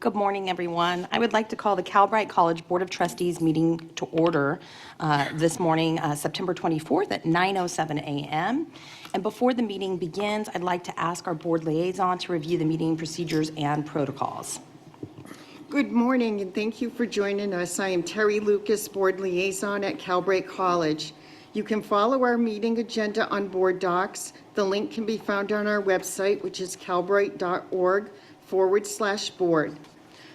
Good morning, everyone. I would like to call the Calbright College Board of Trustees meeting to order this morning, September 24th at 9:07 a.m. And before the meeting begins, I'd like to ask our board liaison to review the meeting procedures and protocols. Good morning, and thank you for joining us. I am Terry Lucas, Board Liaison at Calbright College. You can follow our meeting agenda on Board Docs. The link can be found on our website, which is calbright.org/board.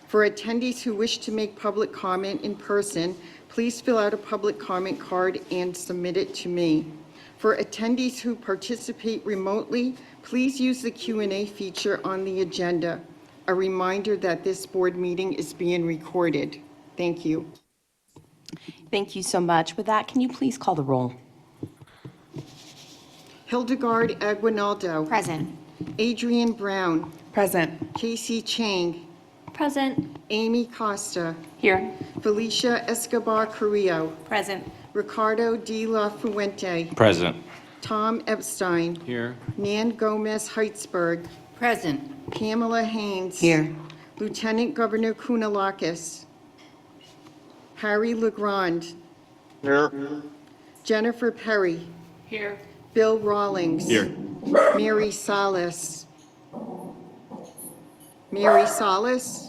For attendees who wish to make public comment in person, please fill out a public comment card and submit it to me. For attendees who participate remotely, please use the Q&A feature on the agenda. A reminder that this board meeting is being recorded. Thank you. Thank you so much. With that, can you please call the roll? Hildegard Aguinaldo. Present. Adrian Brown. Present. Casey Chang. Present. Amy Costa. Here. Felicia Escobar Carrillo. Present. Ricardo de la Fuente. Present. Tom Epstein. Here. Nan Gomez Heitzberg. Present. Pamela Haynes. Here. Lieutenant Governor Kounalakis. Harry Legrand. Here. Jennifer Perry. Here. Bill Rawlings. Here. Mary Salas. Mary Salas.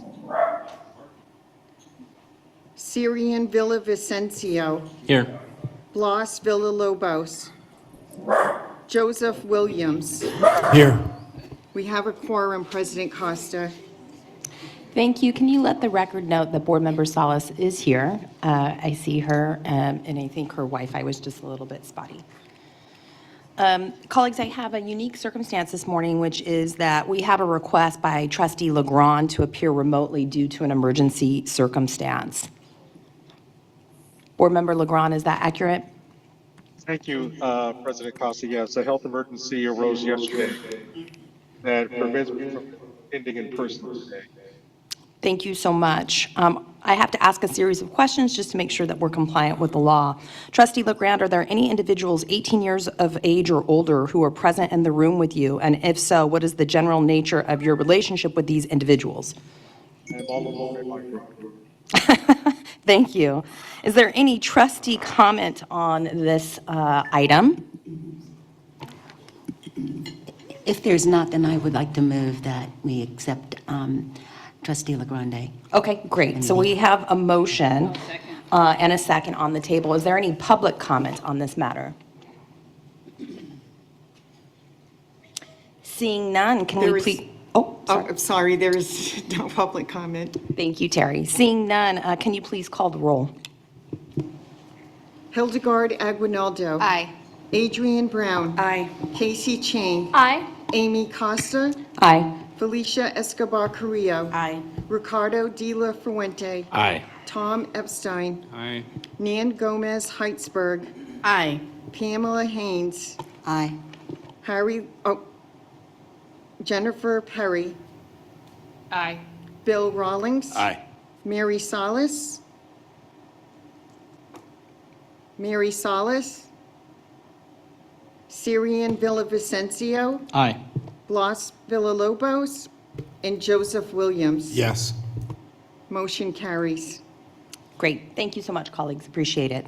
Syrian Villavicencio. Here. Blas Villalobos. Joseph Williams. Here. We have a quorum, President Costa. Thank you. Can you let the record note that Board Member Salas is here? I see her, and I think her Wi-Fi was just a little bit spotty. Colleagues, I have a unique circumstance this morning, which is that we have a request by Trustee Legrand to appear remotely due to an emergency circumstance. Board Member Legrand, is that accurate? Thank you, President Costa. Yes, a health emergency arose yesterday that prevents me from attending in person today. Thank you so much. I have to ask a series of questions just to make sure that we're compliant with the law. Trustee Legrand, are there any individuals 18 years of age or older who are present in the room with you? And if so, what is the general nature of your relationship with these individuals? I'm all alone in my room. Thank you. Is there any trustee comment on this item? If there's not, then I would like to move that we accept Trustee Legrand. Okay, great. So we have a motion and a second on the table. Is there any public comment on this matter? Seeing none, can There we is- please? Oh, Oh, sorry. I'm sorry, there is no public comment. Thank you, Terry. Seeing none, can you please call the roll? Hildegard Aguinaldo. Aye. Adrian Brown. Aye. Casey Chang. Aye. Amy Costa. Aye. Felicia Escobar Carrillo. Aye. Ricardo de la Fuente. Aye. Tom Epstein. Aye. Nan Gomez Heitzberg. Aye. Pamela Haynes. Aye. Jennifer Perry. Aye. Bill Rawlings. Aye. Mary Salas. Mary Salas. Syrian Villavicencio. Aye. Blas Villalobos. And Joseph Williams. Yes. Motion carries. Great. Thank you so much, colleagues. Appreciate it.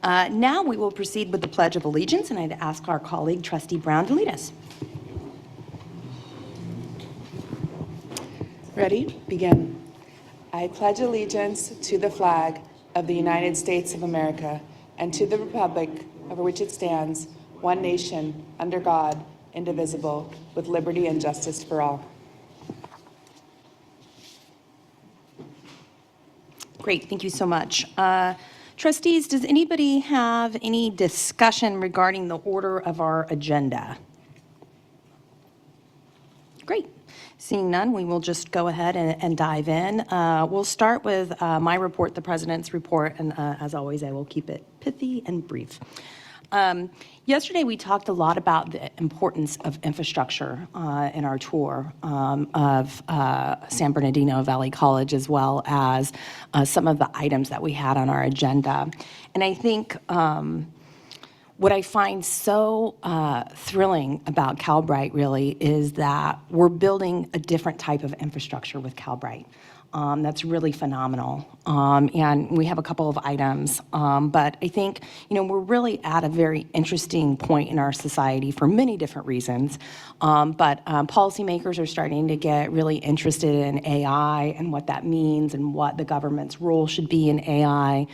Now we will proceed with the Pledge of Allegiance, and I'd ask our colleague, Trustee Brown, to lead us. Ready? Begin. I pledge allegiance to the flag of the United States of America and to the republic over which it stands, one nation, under God, indivisible, with liberty and justice for all. Great. Thank you so much. Trustees, does anybody have any discussion regarding the order of our agenda? Great. Seeing none, we will just go ahead and dive in. We'll start with my report, the President's report, and as always, I will keep it pithy and brief. Yesterday, we talked a lot about the importance of infrastructure in our tour of San Bernardino Valley College, as well as some of the items that we had on our agenda. And I think What I find so thrilling about Calbright really is that we're building a different type of infrastructure with Calbright. that's really phenomenal. And we have a couple of items, but I think, we're really at a very interesting point in our society for many different reasons. But policymakers are starting to get really interested in AI and what that means and what the government's role should be in AI.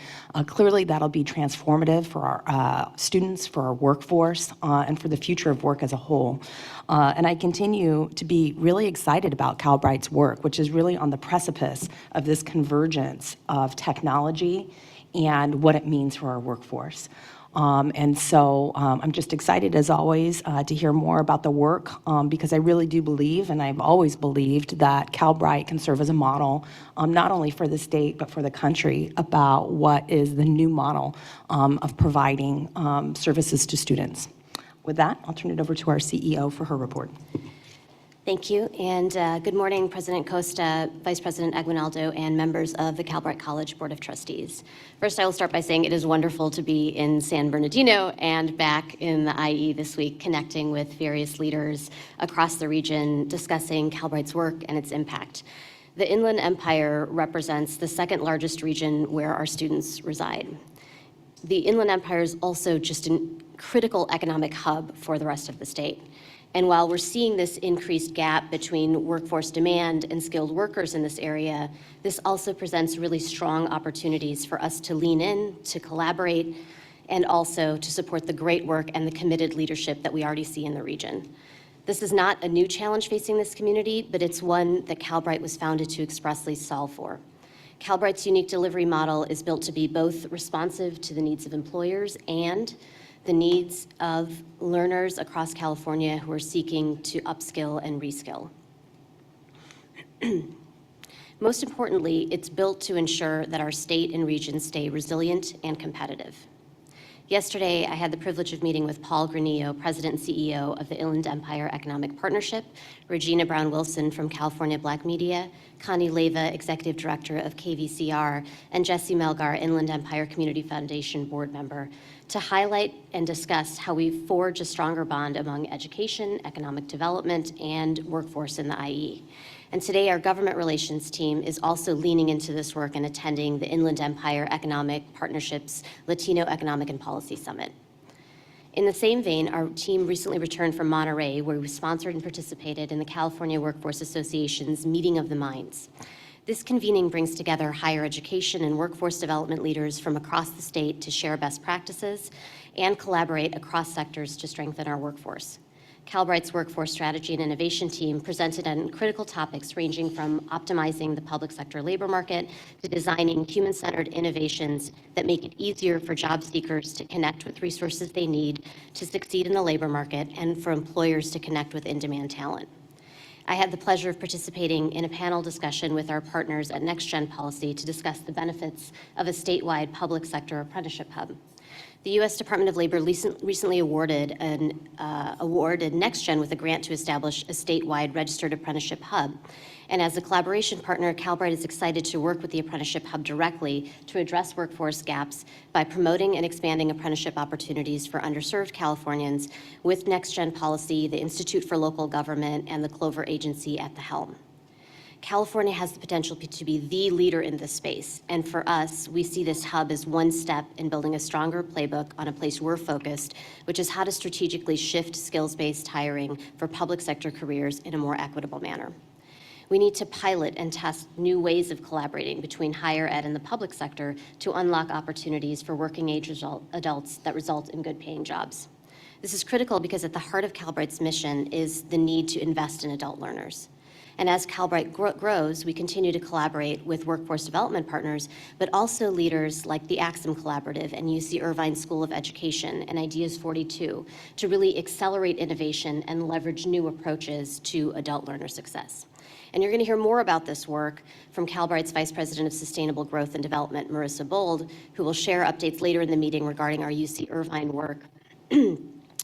Clearly, that'll be transformative for our students, for our workforce, and for the future of work as a whole. And I continue to be really excited about Calbright's work, which is really on the precipice of this convergence of technology and what it means for our workforce. And so I'm just excited, as always, to hear more about the work, because I really do believe, and I've always believed, that Calbright can serve as a model, not only for the state, but for the country, about what is the new model of providing services to students. With that, I'll turn it over to our CEO for her report. Thank you, and good morning, President Costa, Vice President Aguinaldo, and members of the Calbright College Board of Trustees. First, I will start by saying it is wonderful to be in San Bernardino and back in the IE this week, connecting with various leaders across the region, discussing Calbright's work and its impact. The Inland Empire represents the second largest region where our students reside. The Inland Empire is also just a critical economic hub for the rest of the state. And while we're seeing this increased gap between workforce demand and skilled workers in this area, this also presents really strong opportunities for us to lean in, to collaborate, and also to support the great work and the committed leadership that we already see in the region. This is not a new challenge facing this community, but it's one that Calbright was founded to expressly solve for. Calbright's unique delivery model is built to be both responsive to the needs of employers and the needs of learners across California who are seeking to upskill and reskill. Most importantly, it's built to ensure that our state and region stay resilient and competitive. Yesterday, I had the privilege of meeting with Paul Granillo, President and CEO of the Inland Empire Economic Partnership, Regina Brown-Wilson from California Black Media, Connie Leyva, Executive Director of KVCR, and Jesse Melgar, Inland Empire Community Foundation Board Member, to highlight and discuss how we forge a stronger bond among education, economic development, and workforce in the IE. And today, our government relations team is also leaning into this work and attending the Inland Empire Economic Partnership's Latino Economic and Policy Summit. In the same vein, our team recently returned from Monterey, where we sponsored and participated in the California Workforce Association's Meeting of the Minds. This convening brings together higher education and workforce development leaders from across the state to share best practices and collaborate across sectors to strengthen our workforce. Calbright's Workforce Strategy and Innovation team presented on critical topics ranging from optimizing the public sector labor market to designing human-centered innovations that make it easier for job seekers to connect with resources they need to succeed in the labor market and for employers to connect with in-demand talent. I had the pleasure of participating in a panel discussion with our partners at NextGen Policy to discuss the benefits of a statewide public sector apprenticeship hub. The U.S. Department of Labor recently awarded NextGen with a grant to establish a statewide registered apprenticeship hub. And as a collaboration partner, Calbright is excited to work with the apprenticeship hub directly to address workforce gaps by promoting and expanding apprenticeship opportunities for underserved Californians with NextGen Policy, the Institute for Local Government, and the Clover Agency at the helm. California has the potential to be the leader in this space, and for us, we see this hub as one step in building a stronger playbook on a place we're focused, which is how to strategically shift skills-based hiring for public sector careers in a more equitable manner. We need to pilot and test new ways of collaborating between higher ed and the public sector to unlock opportunities for working-age adults that result in good-paying jobs. This is critical because at the heart of Calbright's mission is the need to invest in adult learners. And as Calbright grows, we continue to collaborate with workforce development partners, but also leaders like the Axum Collaborative and UC Irvine School of Education and Ideas 42 to really accelerate innovation and leverage new approaches to adult learner success. And you're going to hear more about this work from Calbright's Vice President of Sustainable Growth and Development, Marissa Bold, who will share updates later in the meeting regarding our UC Irvine work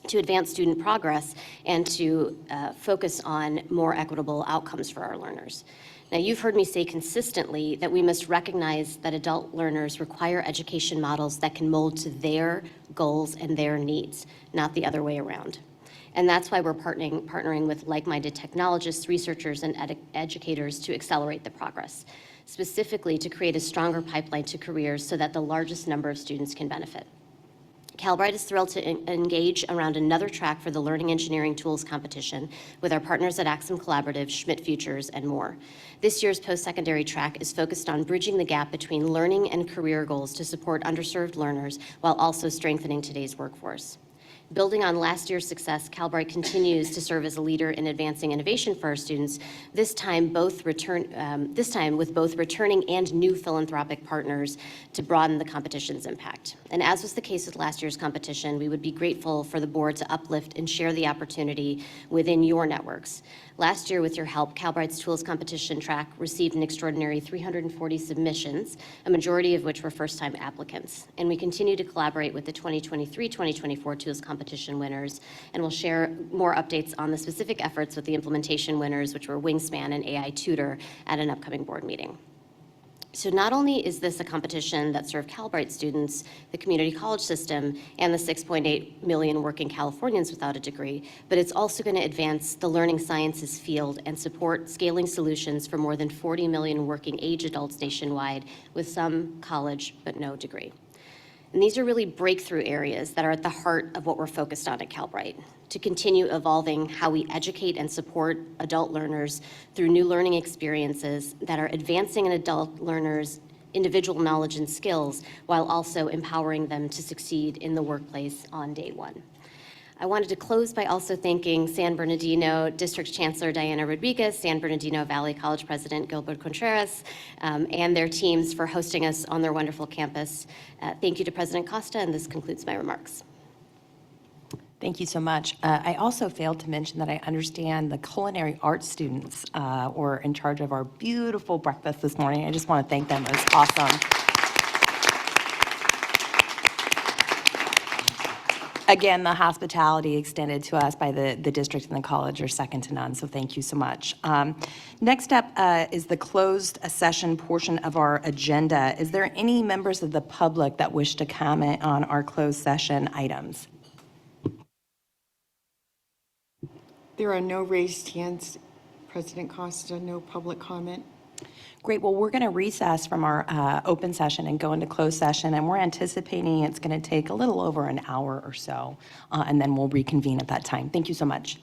to advance student progress and to focus on more equitable outcomes for our learners. Now, you've heard me say consistently that we must recognize that adult learners require education models that can mold to their goals and their needs, not the other way around. And that's why we're partnering with like-minded technologists, researchers, and educators to accelerate the progress. specifically to create a stronger pipeline to careers so that the largest number of students can benefit. Calbright is thrilled to engage around another track for the Learning Engineering Tools competition with our partners at Axum Collaborative, Schmidt Futures, and more. This year's post-secondary track is focused on bridging the gap between learning and career goals to support underserved learners while also strengthening today's workforce. Building on last year's success, Calbright continues to serve as a leader in advancing innovation for our students, this time with both returning and new philanthropic partners to broaden the competition's impact. And as was the case with last year's competition, we would be grateful for the board to uplift and share the opportunity within your networks. Last year, with your help, Calbright's Tools competition track received an extraordinary 340 submissions, a majority of which were first-time applicants. And we continue to collaborate with the 2023-2024 Tools competition winners, and we'll share more updates on the specific efforts with the implementation winners, which were Wingspan and AI Tutor, at an upcoming board meeting. So not only is this a competition that served Calbright students, the community college system, and the 6.8 million working Californians without a degree, but it's also going to advance the learning sciences field and support scaling solutions for more than 40 million working age adults nationwide with some college but no degree. And these are really breakthrough areas that are at the heart of what we're focused on at Calbright, to continue evolving how we educate and support adult learners through new learning experiences that are advancing an adult learner's individual knowledge and skills while also empowering them to succeed in the workplace on day one. I wanted to close by also thanking San Bernardino District Chancellor Diana Rodriguez, San Bernardino Valley College President Gilbert Contreras, and their teams for hosting us on their wonderful campus. Thank you to President Costa, and this concludes my remarks. Thank you so much. I also failed to mention that I understand the culinary arts students were in charge of our beautiful breakfast this morning. I just want to thank them. It was awesome. Again, the hospitality extended to us by the district and the college are second to none, so thank you so much. Next up is the closed session portion of our agenda. Is there any members of the public that wish to comment on our closed session items? There are no raised hands, President Costa, no public comment. Great. Well, we're going to recess from our open session and go into closed session, and we're anticipating it's going to take a little over an hour or so, and then we'll reconvene at that time. Thank you so much.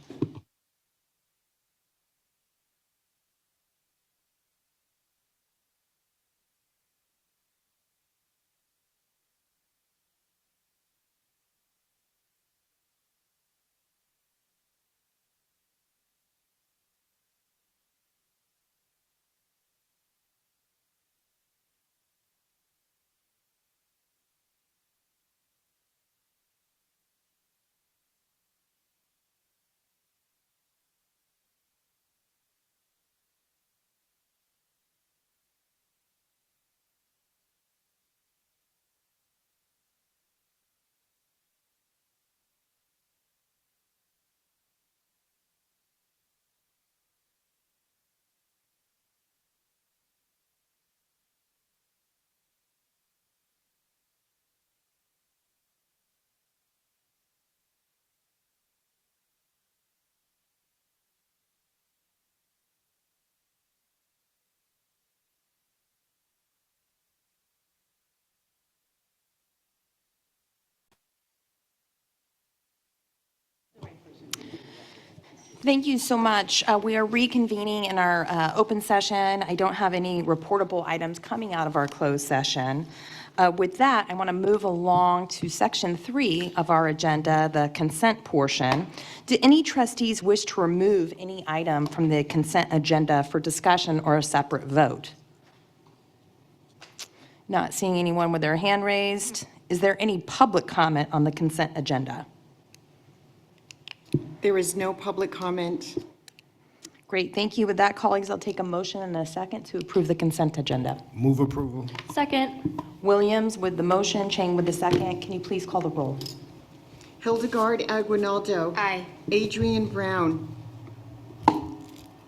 Thank you so much. We are reconvening in our open session. I don't have any reportable items coming out of our closed session. With that, I want to move along to section 3 of our agenda, the consent portion. Do any trustees wish to remove any item from the consent agenda for discussion or a separate vote? Not seeing anyone with their hand raised. Is there any public comment on the consent agenda? There is no public comment. Great, thank you. With that, colleagues, I'll take a motion and a second to approve the consent agenda. Move approval. Second. Williams with the motion, Chang with the second. Can you please call the roll? Hildegard Aguinaldo. Aye. Adrian Brown.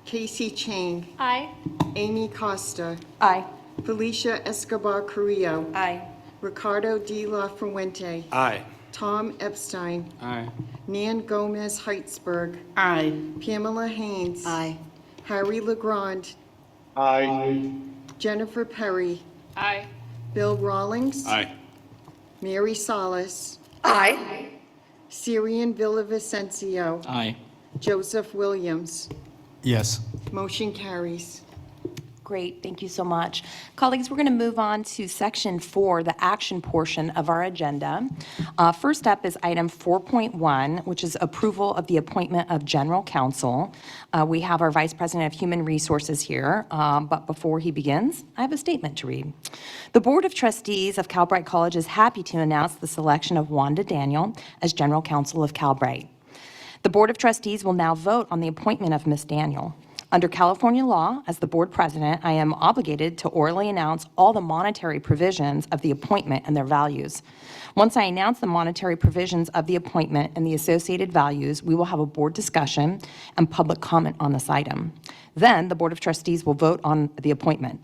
Casey Chang. Aye. Amy Costa. Aye. Felicia Escobar Carrillo. Aye. Ricardo de la Fuente. Aye. Tom Epstein. Aye. Nan Gomez Heitzberg. Aye. Pamela Haynes. Aye. Harry LeGrand. Aye. Jennifer Perry, Aye. Bill Rawlings, Aye. Mary Salas, Aye. Syrian Villavicencio, Aye. Joseph Williams. Yes. Motion carries. Great, thank you so much. Colleagues, we're going to move on to Section 4, the action portion of our agenda. First up is item 4.1, which is approval of the appointment of general counsel. We have our Vice President of Human Resources here, but before he begins, I have a statement to read. The Board of Trustees of Calbright College is happy to announce the selection of Wanda Daniel as general counsel of Calbright. The Board of Trustees will now vote on the appointment of Ms. Daniel. Under California law, as the board president, I am obligated to orally announce all the monetary provisions of the appointment and their values. Once I announce the monetary provisions of the appointment and the associated values, we will have a board discussion and public comment on this item. Then, the Board of Trustees will vote on the appointment.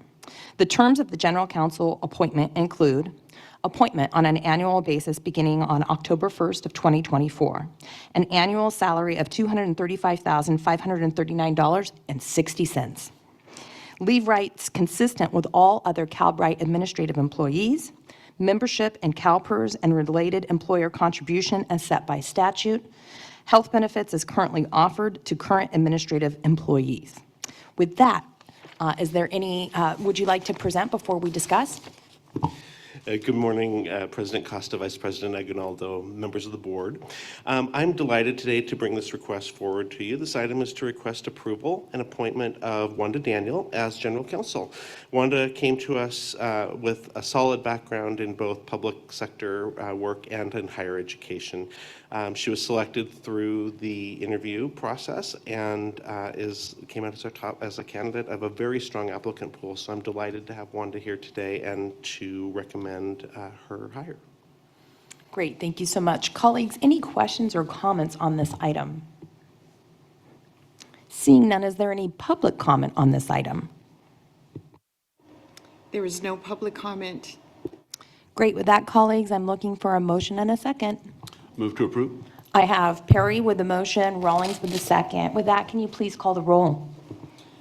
The terms of the general counsel appointment include appointment on an annual basis beginning on October 1st of 2024, an annual salary of $235,539.60, leave rights consistent with all other Calbright administrative employees, membership in CalPERS and related employer contribution as set by statute, health benefits as currently offered to current administrative employees. With that, is there any, would you like to present before we discuss? Good morning, President Costa, Vice President Aguinaldo, members of the board. I'm delighted today to bring this request forward to you. This item is to request approval and appointment of Wanda Daniel as General Counsel. Wanda came to us with a solid background in both public sector work and in higher education. She was selected through the interview process and came out as a candidate of a very strong applicant pool. So I'm delighted to have Wanda here today and to recommend her hire. Great, thank you so much. Colleagues, any questions or comments on this item? Seeing none, is there any public comment on this item? There is no public comment. Great, with that, colleagues, I'm looking for a motion and a second. Move to approve. I have Perry with the motion, Rawlings with the second. With that, can you please call the roll?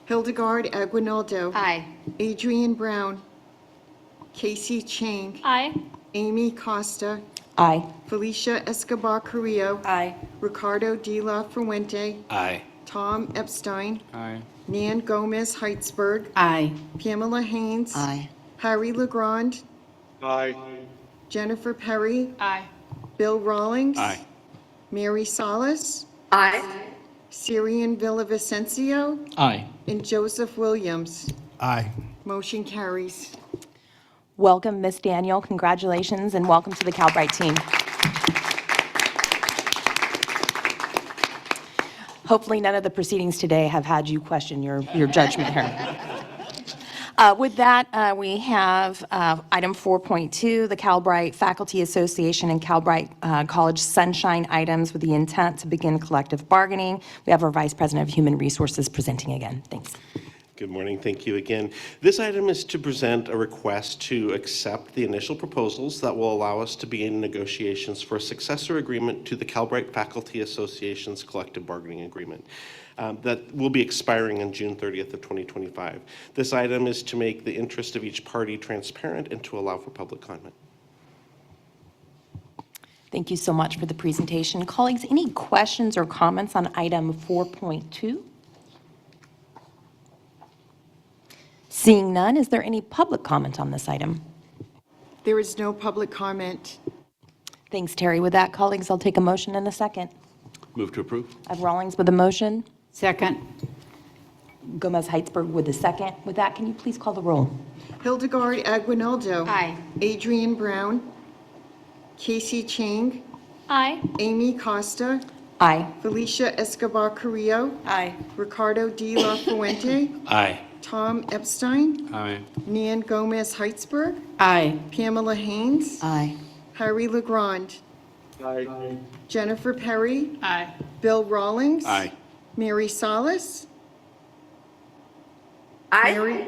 Hildegard Aguinaldo. Aye. Adrian Brown. Casey Chang. Aye. Amy Costa. Aye. Felicia Escobar Carrillo. Aye. Ricardo de la Fuente. Aye. Tom Epstein. Aye. Nan Gomez Heitzberg. Aye. Pamela Haynes. Aye. Harry LeGrand. Aye. Jennifer Perry. Aye. Bill Rawlings. Aye. Mary Salas. Aye. Syrian Villavicencio. Aye. And Joseph Williams. Aye. Motion carries. Welcome, Ms. Daniel. Congratulations, and welcome to the Calbright team. Hopefully, none of the proceedings today have had you question your judgment here. With that, we have item 4.2, the Calbright Faculty Association and Calbright College Sunshine items with the intent to begin collective bargaining. We have our Vice President of Human Resources presenting again. Thanks. Good morning. Thank you again. This item is to present a request to accept the initial proposals that will allow us to begin negotiations for a successor agreement to the Calbright Faculty Association's collective bargaining agreement that will be expiring on June 30th of 2025. This item is to make the interest of each party transparent and to allow for public comment. Thank you so much for the presentation. Colleagues, any questions or comments on item 4.2? Seeing none, is there any public comment on this item? There is no public comment. Thanks, Terry. With that, colleagues, I'll take a motion in a second. Move to approve. I have Rawlings with a motion, Second. Gomez Heitzberg with a second. With that, can you please call the roll? Hildegard Aguinaldo. Aye. Adrian Brown. Casey Chang. Aye. Amy Costa. Aye. Felicia Escobar Carrillo. Aye. Ricardo de la Fuente. Aye. Tom Epstein. Aye. Nan Gomez Heitzberg. Aye. Pamela Haynes. Aye. Harry LeGrand. Aye. Jennifer Perry. Aye. Bill Rawlings. Aye. Mary Salas. Aye.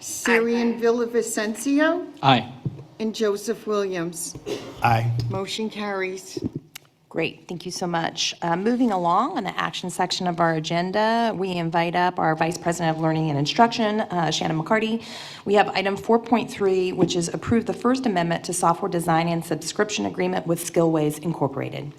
Syrian Villavicencio. Aye. And Joseph Williams. Aye. Motion carries. Great, thank you so much. Moving along on the action section of our agenda, we invite up our Vice President of Learning and Instruction, Shannon McCarty. We have item 4.3, which is approve the First Amendment to Software Design and Subscription Agreement with Skillways Incorporated.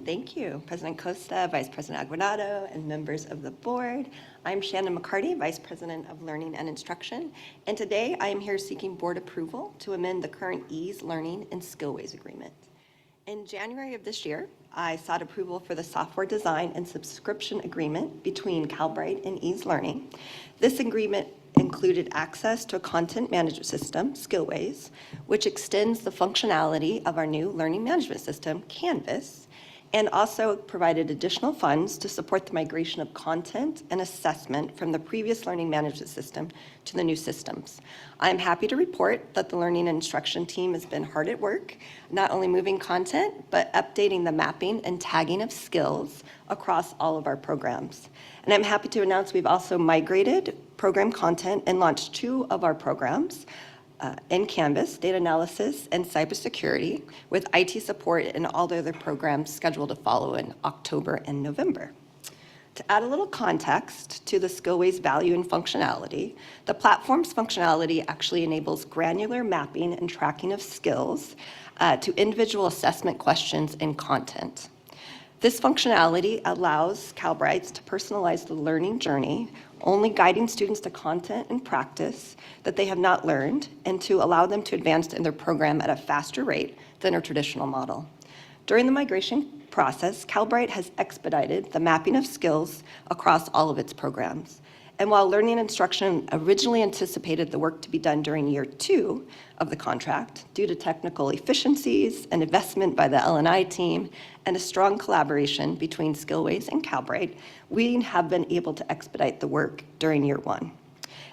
Thank you, President Costa, Vice President Aguinaldo, and members of the board. I'm Shannon McCarty, Vice President of Learning and Instruction, and today I am here seeking board approval to amend the current EASE Learning and Skillways Agreement. In January of this year, I sought approval for the software design and subscription agreement between Calbright and EASE Learning. This agreement included access to a content management system, Skillways, which extends the functionality of our new learning management system, Canvas, and also provided additional funds to support the migration of content and assessment from the previous learning management system to the new systems. I'm happy to report that the learning and instruction team has been hard at work, not only moving content, but updating the mapping and tagging of skills across all of our programs. And I'm happy to announce we've also migrated program content and launched 2 of our programs, in Canvas, data analysis, and cybersecurity, with IT support and all the other programs scheduled to follow in October and November. To add a little context to the Skillways value and functionality, the platform's functionality actually enables granular mapping and tracking of skills to individual assessment questions and content. This functionality allows Calbrights to personalize the learning journey, only guiding students to content and practice that they have not learned, and to allow them to advance in their program at a faster rate than our traditional model. During the migration process, Calbright has expedited the mapping of skills across all of its programs. And while learning and instruction originally anticipated the work to be done during year 2 of the contract, due to technical efficiencies and investment by the L&I team and a strong collaboration between Skillways and Calbright, we have been able to expedite the work during year 1.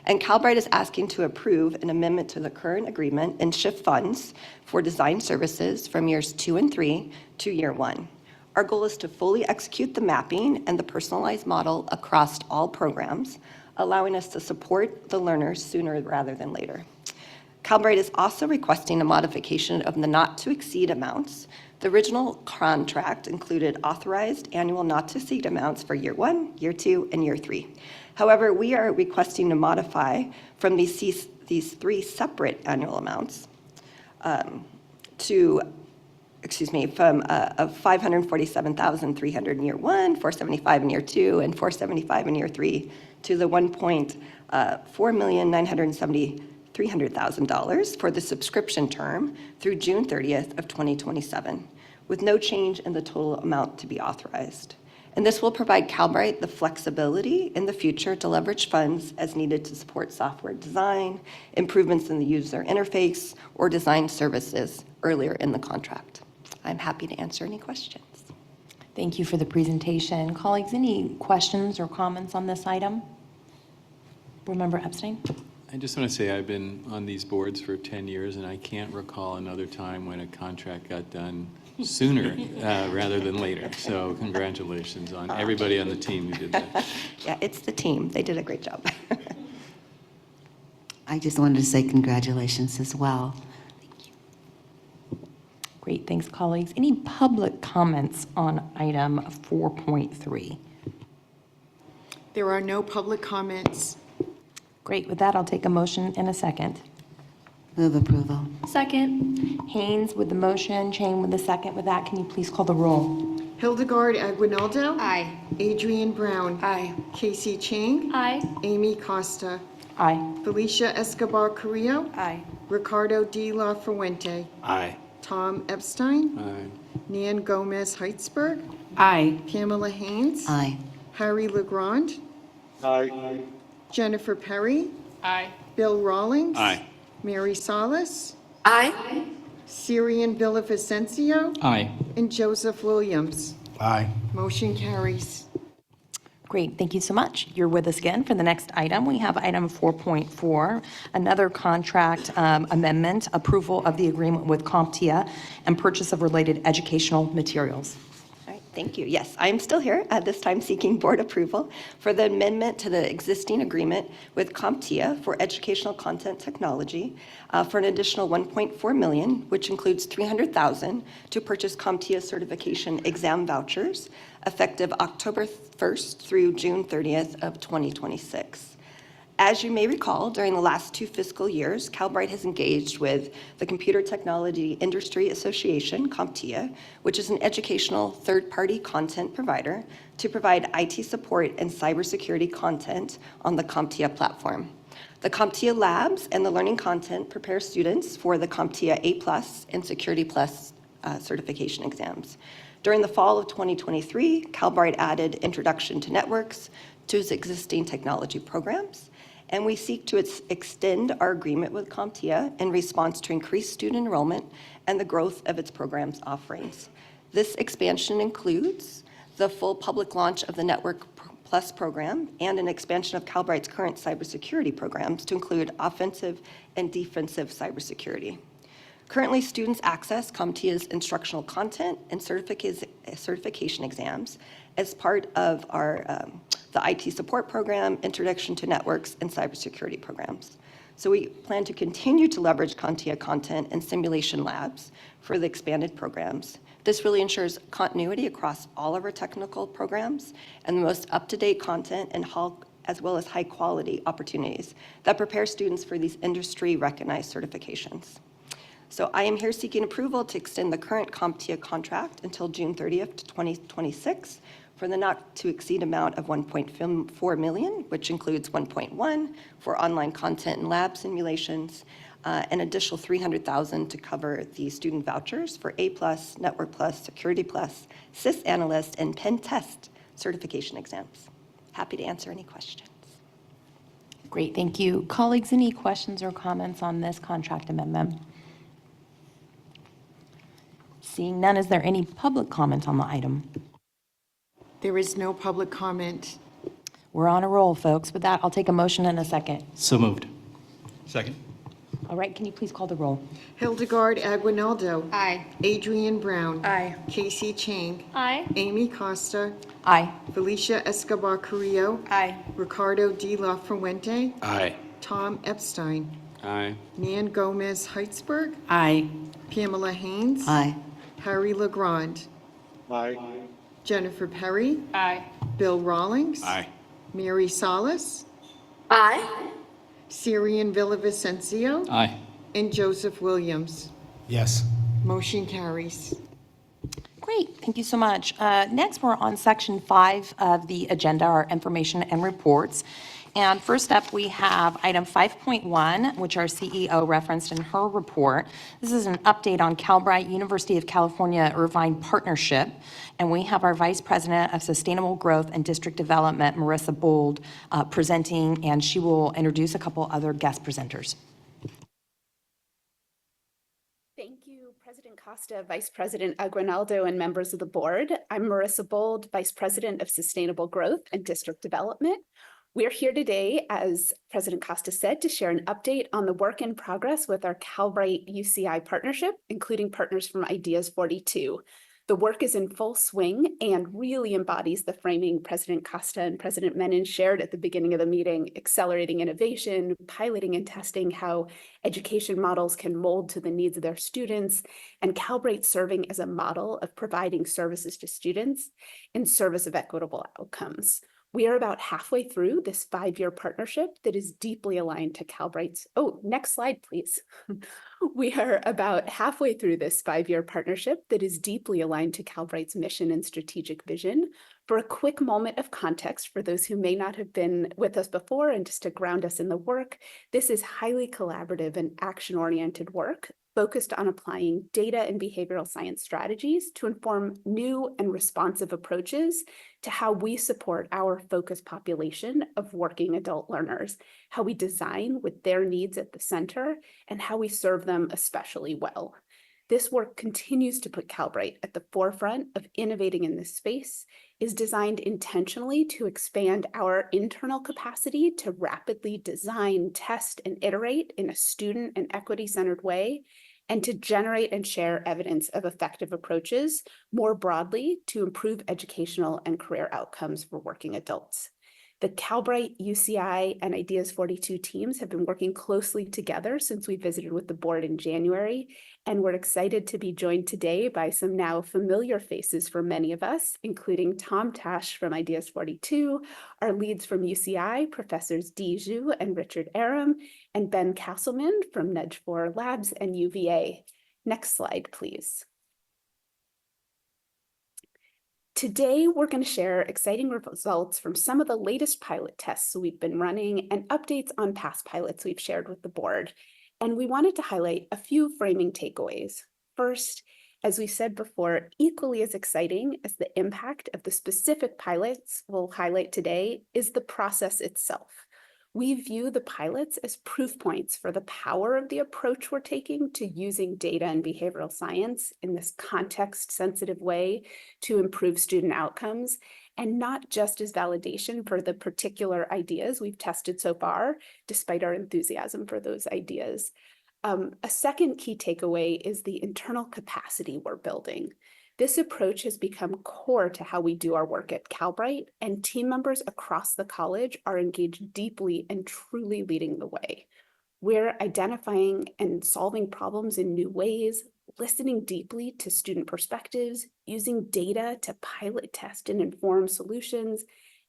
And Calbright is asking to approve an amendment to the current agreement and shift funds for design services from years 2 and 3 to year 1. Our goal is to fully execute the mapping and the personalized model across all programs, allowing us to support the learners sooner rather than later. Calbright is also requesting a modification of the not-to-exceed amounts. The original contract included authorized annual not-to-exceed amounts for year 1, year 2, and year 3. However, we are requesting to modify from these 3 separate annual amounts from $547,300 in year 1, $475,000 in year 2, and $475,000 in year 3 to the $1,497,300,000 for the subscription term through June 30th of 2027, with no change in the total amount to be authorized. And this will provide Calbright the flexibility in the future to leverage funds as needed to support software design, improvements in the user interface, or design services earlier in the contract. I'm happy to answer any questions. Thank you for the presentation. Colleagues, any questions or comments on this item? Board Member Epstein? I just want to say I've been on these boards for 10 years, and I can't recall another time when a contract got done sooner rather than later. So congratulations on everybody on the team who did that. Yeah, it's the team. They did a great job. I just wanted to say congratulations as well. Great, thanks, colleagues. Any public comments on item 4.3? There are no public comments. Great, with that, I'll take a motion in a second. Move approval. Second. Haynes with the motion, Chain with the second. With that, can you please call the roll? Hildegard Aguinaldo. Aye. Adrian Brown. Aye. Casey Chang. Aye. Amy Costa. Aye. Felicia Escobar Carrillo. Aye. Ricardo de la Fuente. Aye. Tom Epstein. Aye. Nan Gomez Heitzberg. Aye. Pamela Haynes. Aye. Harry Legrand. Aye. Jennifer Perry. Aye. Bill Rawlings. Aye. Mary Salas. Aye. Syrian Villavicencio. Aye. And Joseph Williams. Aye. Motion carries. Great, thank you so much. You're with us again for the next item. We have item 4.4, another contract amendment, approval of the agreement with CompTIA and purchase of related educational materials. All right, Thank you. Yes, I'm still here, at this time seeking board approval for the amendment to the existing agreement with CompTIA for educational content technology for an additional $1.4 million, which includes $300,000 to purchase CompTIA certification exam vouchers effective October 1st through June 30th of 2026. As you may recall, during the last 2 fiscal years, Calbright has engaged with the Computer Technology Industry Association, CompTIA, which is an educational third-party content provider, to provide IT support and cybersecurity content on the CompTIA platform. The CompTIA labs and the learning content prepare students for the CompTIA A+ and Security Plus certification exams. During the fall of 2023, Calbright added Introduction to Networks to its existing technology programs, and we seek to extend our agreement with CompTIA in response to increased student enrollment and the growth of its programs offerings. This expansion includes the full public launch of the Network Plus program and an expansion of Calbright's current cybersecurity programs to include offensive and defensive cybersecurity. Currently, students access CompTIA's instructional content and certification exams as part of the IT support program, Introduction to Networks, and cybersecurity programs. So we plan to continue to leverage CompTIA content and simulation labs for the expanded programs. This really ensures continuity across all of our technical programs and the most up-to-date content and as well as high-quality opportunities that prepare students for these industry-recognized certifications. So I am here seeking approval to extend the current CompTIA contract until June 30th, 2026 for the not-to-exceed amount of $1.4 million, which includes $1.1 for online content and lab simulations, an additional $300,000 to cover the student vouchers for A+, Network Plus, Security Plus, SIS Analyst, and Pen Test certification exams. Happy to answer any questions. Great, thank you. Colleagues, any questions or comments on this contract amendment? Seeing none, is there any public comment on the item? There is no public comment. We're on a roll, folks. With that, I'll take a motion in a second. So moved. Second. All right, can you please call the roll? Hildegard Aguinaldo. Aye. Adrian Brown. Aye. Casey Chang. Aye. Amy Costa. Aye. Felicia Escobar Carrillo. Aye. Ricardo D. La Fuente. Aye. Tom Epstein. Aye. Nan Gomez Heitzberg. Aye. Pamela Haynes. Aye. Harry LeGrand. Aye. Jennifer Perry. Aye. Bill Rawlings. Aye. Mary Salas. Aye. Syrian Villavicencio. Aye. And Joseph Williams. Yes. Motion carries. Great, thank you so much. Next, we're on section 5 of the agenda, our information and reports. And first up, we have item 5.1, which our CEO referenced in her report. This is an update on Calbright University of California Irvine partnership. And we have our Vice President of Sustainable Growth and District Development, Marissa Bold, presenting, and she will introduce a couple other guest presenters. Thank you, President Costa, Vice President Aguinaldo, and members of the board. I'm Marissa Bold, Vice President of Sustainable Growth and District Development. We're here today, as President Costa said, to share an update on the work in progress with our Calbright UCI partnership, including partners from Ideas 42. The work is in full swing and really embodies the framing President Costa and President Menon shared at the beginning of the meeting, accelerating innovation, piloting and testing how education models can mold to the needs of their students, and Calbright serving as a model of providing services to students in service of equitable outcomes. We are about halfway through this 5-year partnership that is deeply aligned to Calbright's. Oh, next slide, please. We are about halfway through this 5-year partnership that is deeply aligned to Calbright's mission and strategic vision. For a quick moment of context for those who may not have been with us before and just to ground us in the work, this is highly collaborative and action-oriented work focused on applying data and behavioral science strategies to inform new and responsive approaches to how we support our focused population of working adult learners, how we design with their needs at the center, and how we serve them especially well. This work continues to put Calbright at the forefront of innovating in this space, is designed intentionally to expand our internal capacity to rapidly design, test, and iterate in a student and equity-centered way, and to generate and share evidence of effective approaches more broadly to improve educational and career outcomes for working adults. The Calbright, UCI, and Ideas 42 teams have been working closely together since we visited with the board in January, and we're excited to be joined today by some now familiar faces for many of us, including Tom Tash from Ideas 42, our leads from UCI, Professors Dee Zhu and Richard Aram, and Ben Castleman from Nudge4 Labs and UVA. Next slide, please. Today, we're going to share exciting results from some of the latest pilot tests we've been running and updates on past pilots we've shared with the board. And we wanted to highlight a few framing takeaways. First, as we said before, equally as exciting as the impact of the specific pilots we'll highlight today is the process itself. We view the pilots as proof points for the power of the approach we're taking to using data and behavioral science in this context-sensitive way to improve student outcomes, and not just as validation for the particular ideas we've tested so far, despite our enthusiasm for those ideas. A second key takeaway is the internal capacity we're building. This approach has become core to how we do our work at Calbright, and team members across the college are engaged deeply and truly leading the way. We're identifying and solving problems in new ways, listening deeply to student perspectives, using data to pilot test and inform solutions,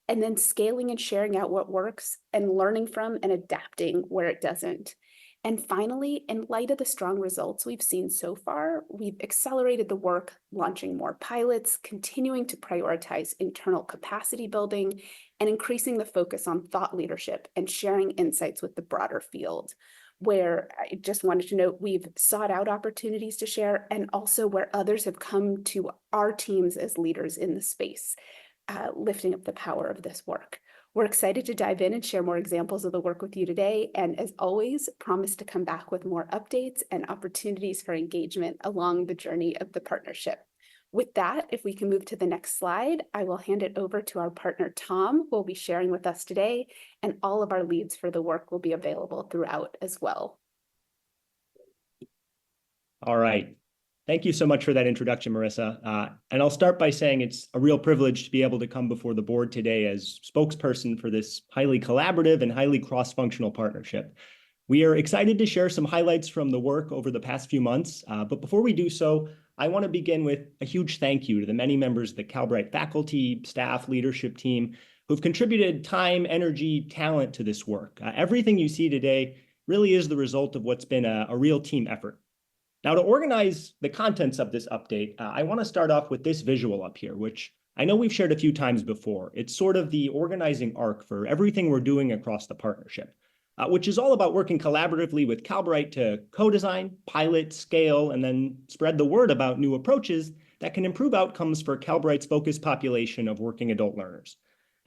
and then scaling and sharing out what works and learning from and adapting where it doesn't. And finally, in light of the strong results we've seen so far, we've accelerated the work, launching more pilots, continuing to prioritize internal capacity building, and increasing the focus on thought leadership and sharing insights with the broader field, where I just wanted to note we've sought out opportunities to share, and also where others have come to our teams as leaders in the space, lifting up the power of this work. We're excited to dive in and share more examples of the work with you today, and as always, promise to come back with more updates and opportunities for engagement along the journey of the partnership. With that, if we can move to the next slide, I will hand it over to our partner, Tom, who will be sharing with us today, and all of our leads for the work will be available throughout as well. All right. Thank you so much for that introduction, Marissa. And I'll start by saying it's a real privilege to be able to come before the board today as spokesperson for this highly collaborative and highly cross-functional partnership. We are excited to share some highlights from the work over the past few months. But before we do so, I want to begin with a huge thank you to the many members of the Calbright faculty, staff, leadership team who've contributed time, energy, talent to this work. Everything you see today really is the result of what's been a real team effort. Now, to organize the contents of this update, I want to start off with this visual up here, which I know we've shared a few times before. It's sort of the organizing arc for everything we're doing across the partnership, which is all about working collaboratively with Calbright to co-design, pilot, scale, and then spread the word about new approaches that can improve outcomes for Calbright's focused population of working adult learners.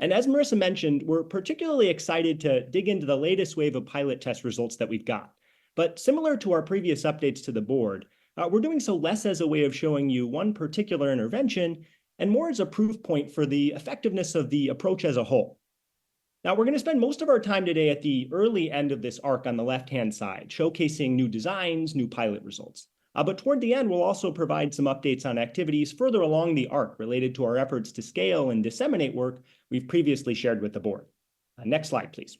And as Marissa mentioned, we're particularly excited to dig into the latest wave of pilot test results that we've got. But similar to our previous updates to the board, we're doing so less as a way of showing you one particular intervention and more as a proof point for the effectiveness of the approach as a whole. Now, we're going to spend most of our time today at the early end of this arc on the left-hand side, showcasing new designs, new pilot results. But toward the end, we'll also provide some updates on activities further along the arc related to our efforts to scale and disseminate work we've previously shared with the board. Next slide, please.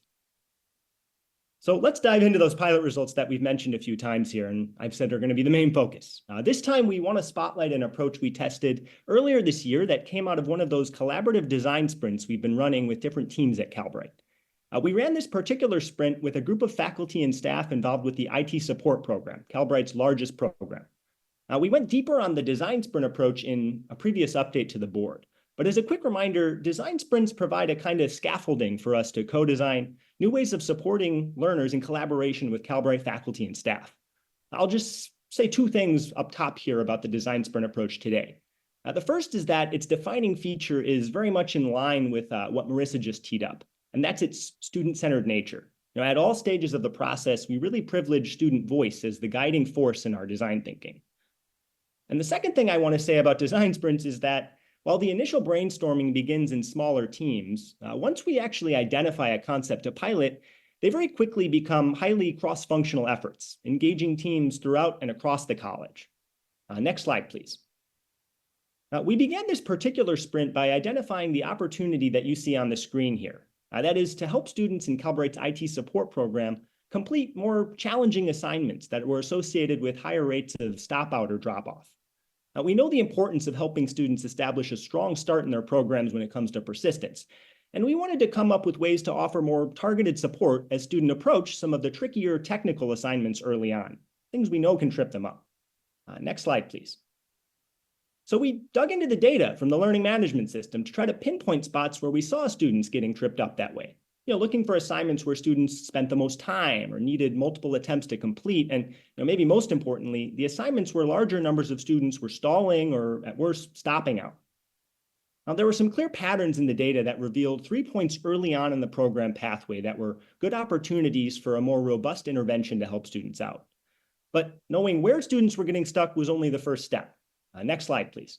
So let's dive into those pilot results that we've mentioned a few times here, and I've said are going to be the main focus. This time, we want to spotlight an approach we tested earlier this year that came out of one of those collaborative design sprints we've been running with different teams at Calbright. We ran this particular sprint with a group of faculty and staff involved with the IT support program, Calbright's largest program. We went deeper on the design sprint approach in a previous update to the board. But as a quick reminder, design sprints provide a kind of scaffolding for us to co-design new ways of supporting learners in collaboration with Calbright faculty and staff. I'll just say two things up top here about the design sprint approach today. The first is that its defining feature is very much in line with what Marissa just teed up, and that's its student-centered nature. At all stages of the process, we really privilege student voice as the guiding force in our design thinking. And the second thing I want to say about design sprints is that while the initial brainstorming begins in smaller teams, once we actually identify a concept to pilot, they very quickly become highly cross-functional efforts, engaging teams throughout and across the college. Next slide, please. We began this particular sprint by identifying the opportunity that you see on the screen here. That is to help students in Calbright's IT support program complete more challenging assignments that were associated with higher rates of stopout or drop-off. We know the importance of helping students establish a strong start in their programs when it comes to persistence, and we wanted to come up with ways to offer more targeted support as students approach some of the trickier technical assignments early on, things we know can trip them up. Next slide, please. So we dug into the data from the learning management system to try to pinpoint spots where we saw students getting tripped up that way. Looking for assignments where students spent the most time or needed multiple attempts to complete. And maybe most importantly, the assignments where larger numbers of students were stalling or at worst stopping out. Now, there were some clear patterns in the data that revealed 3 points early on in the program pathway that were good opportunities for a more robust intervention to help students out. But knowing where students were getting stuck was only the first step. Next slide, please.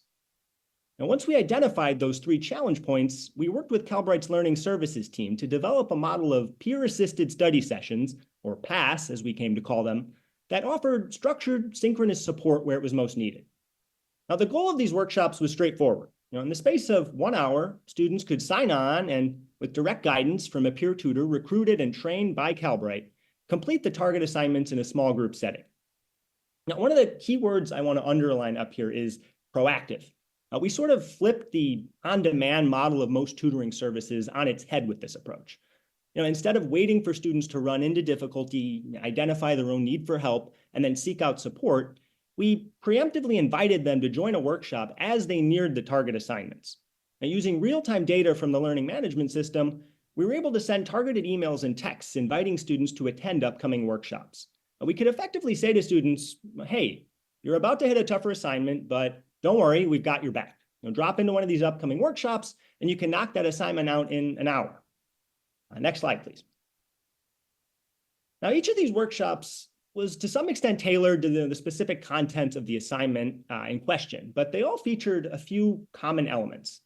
Now, once we identified those 3 challenge points, we worked with Calbright's Learning Services team to develop a model of peer-assisted study sessions, or PASS as we came to call them, that offered structured synchronous support where it was most needed. Now, the goal of these workshops was straightforward. In the space of 1 hour, students could sign on and, with direct guidance from a peer tutor recruited and trained by Calbright, complete the target assignments in a small group setting. Now, one of the key words I want to underline up here is proactive. We sort of flipped the on-demand model of most tutoring services on its head with this approach. Instead of waiting for students to run into difficulty, identify their own need for help, and then seek out support, we preemptively invited them to join a workshop as they neared the target assignments. Now, using real-time data from the learning management system, we were able to send targeted emails and texts inviting students to attend upcoming workshops. We could effectively say to students, hey, you're about to hit a tougher assignment, but don't worry, we've got your back. Drop into one of these upcoming workshops, and you can knock that assignment out in an hour. Next slide, please. Now, each of these workshops was to some extent tailored to the specific content of the assignment in question, but they all featured a few common elements.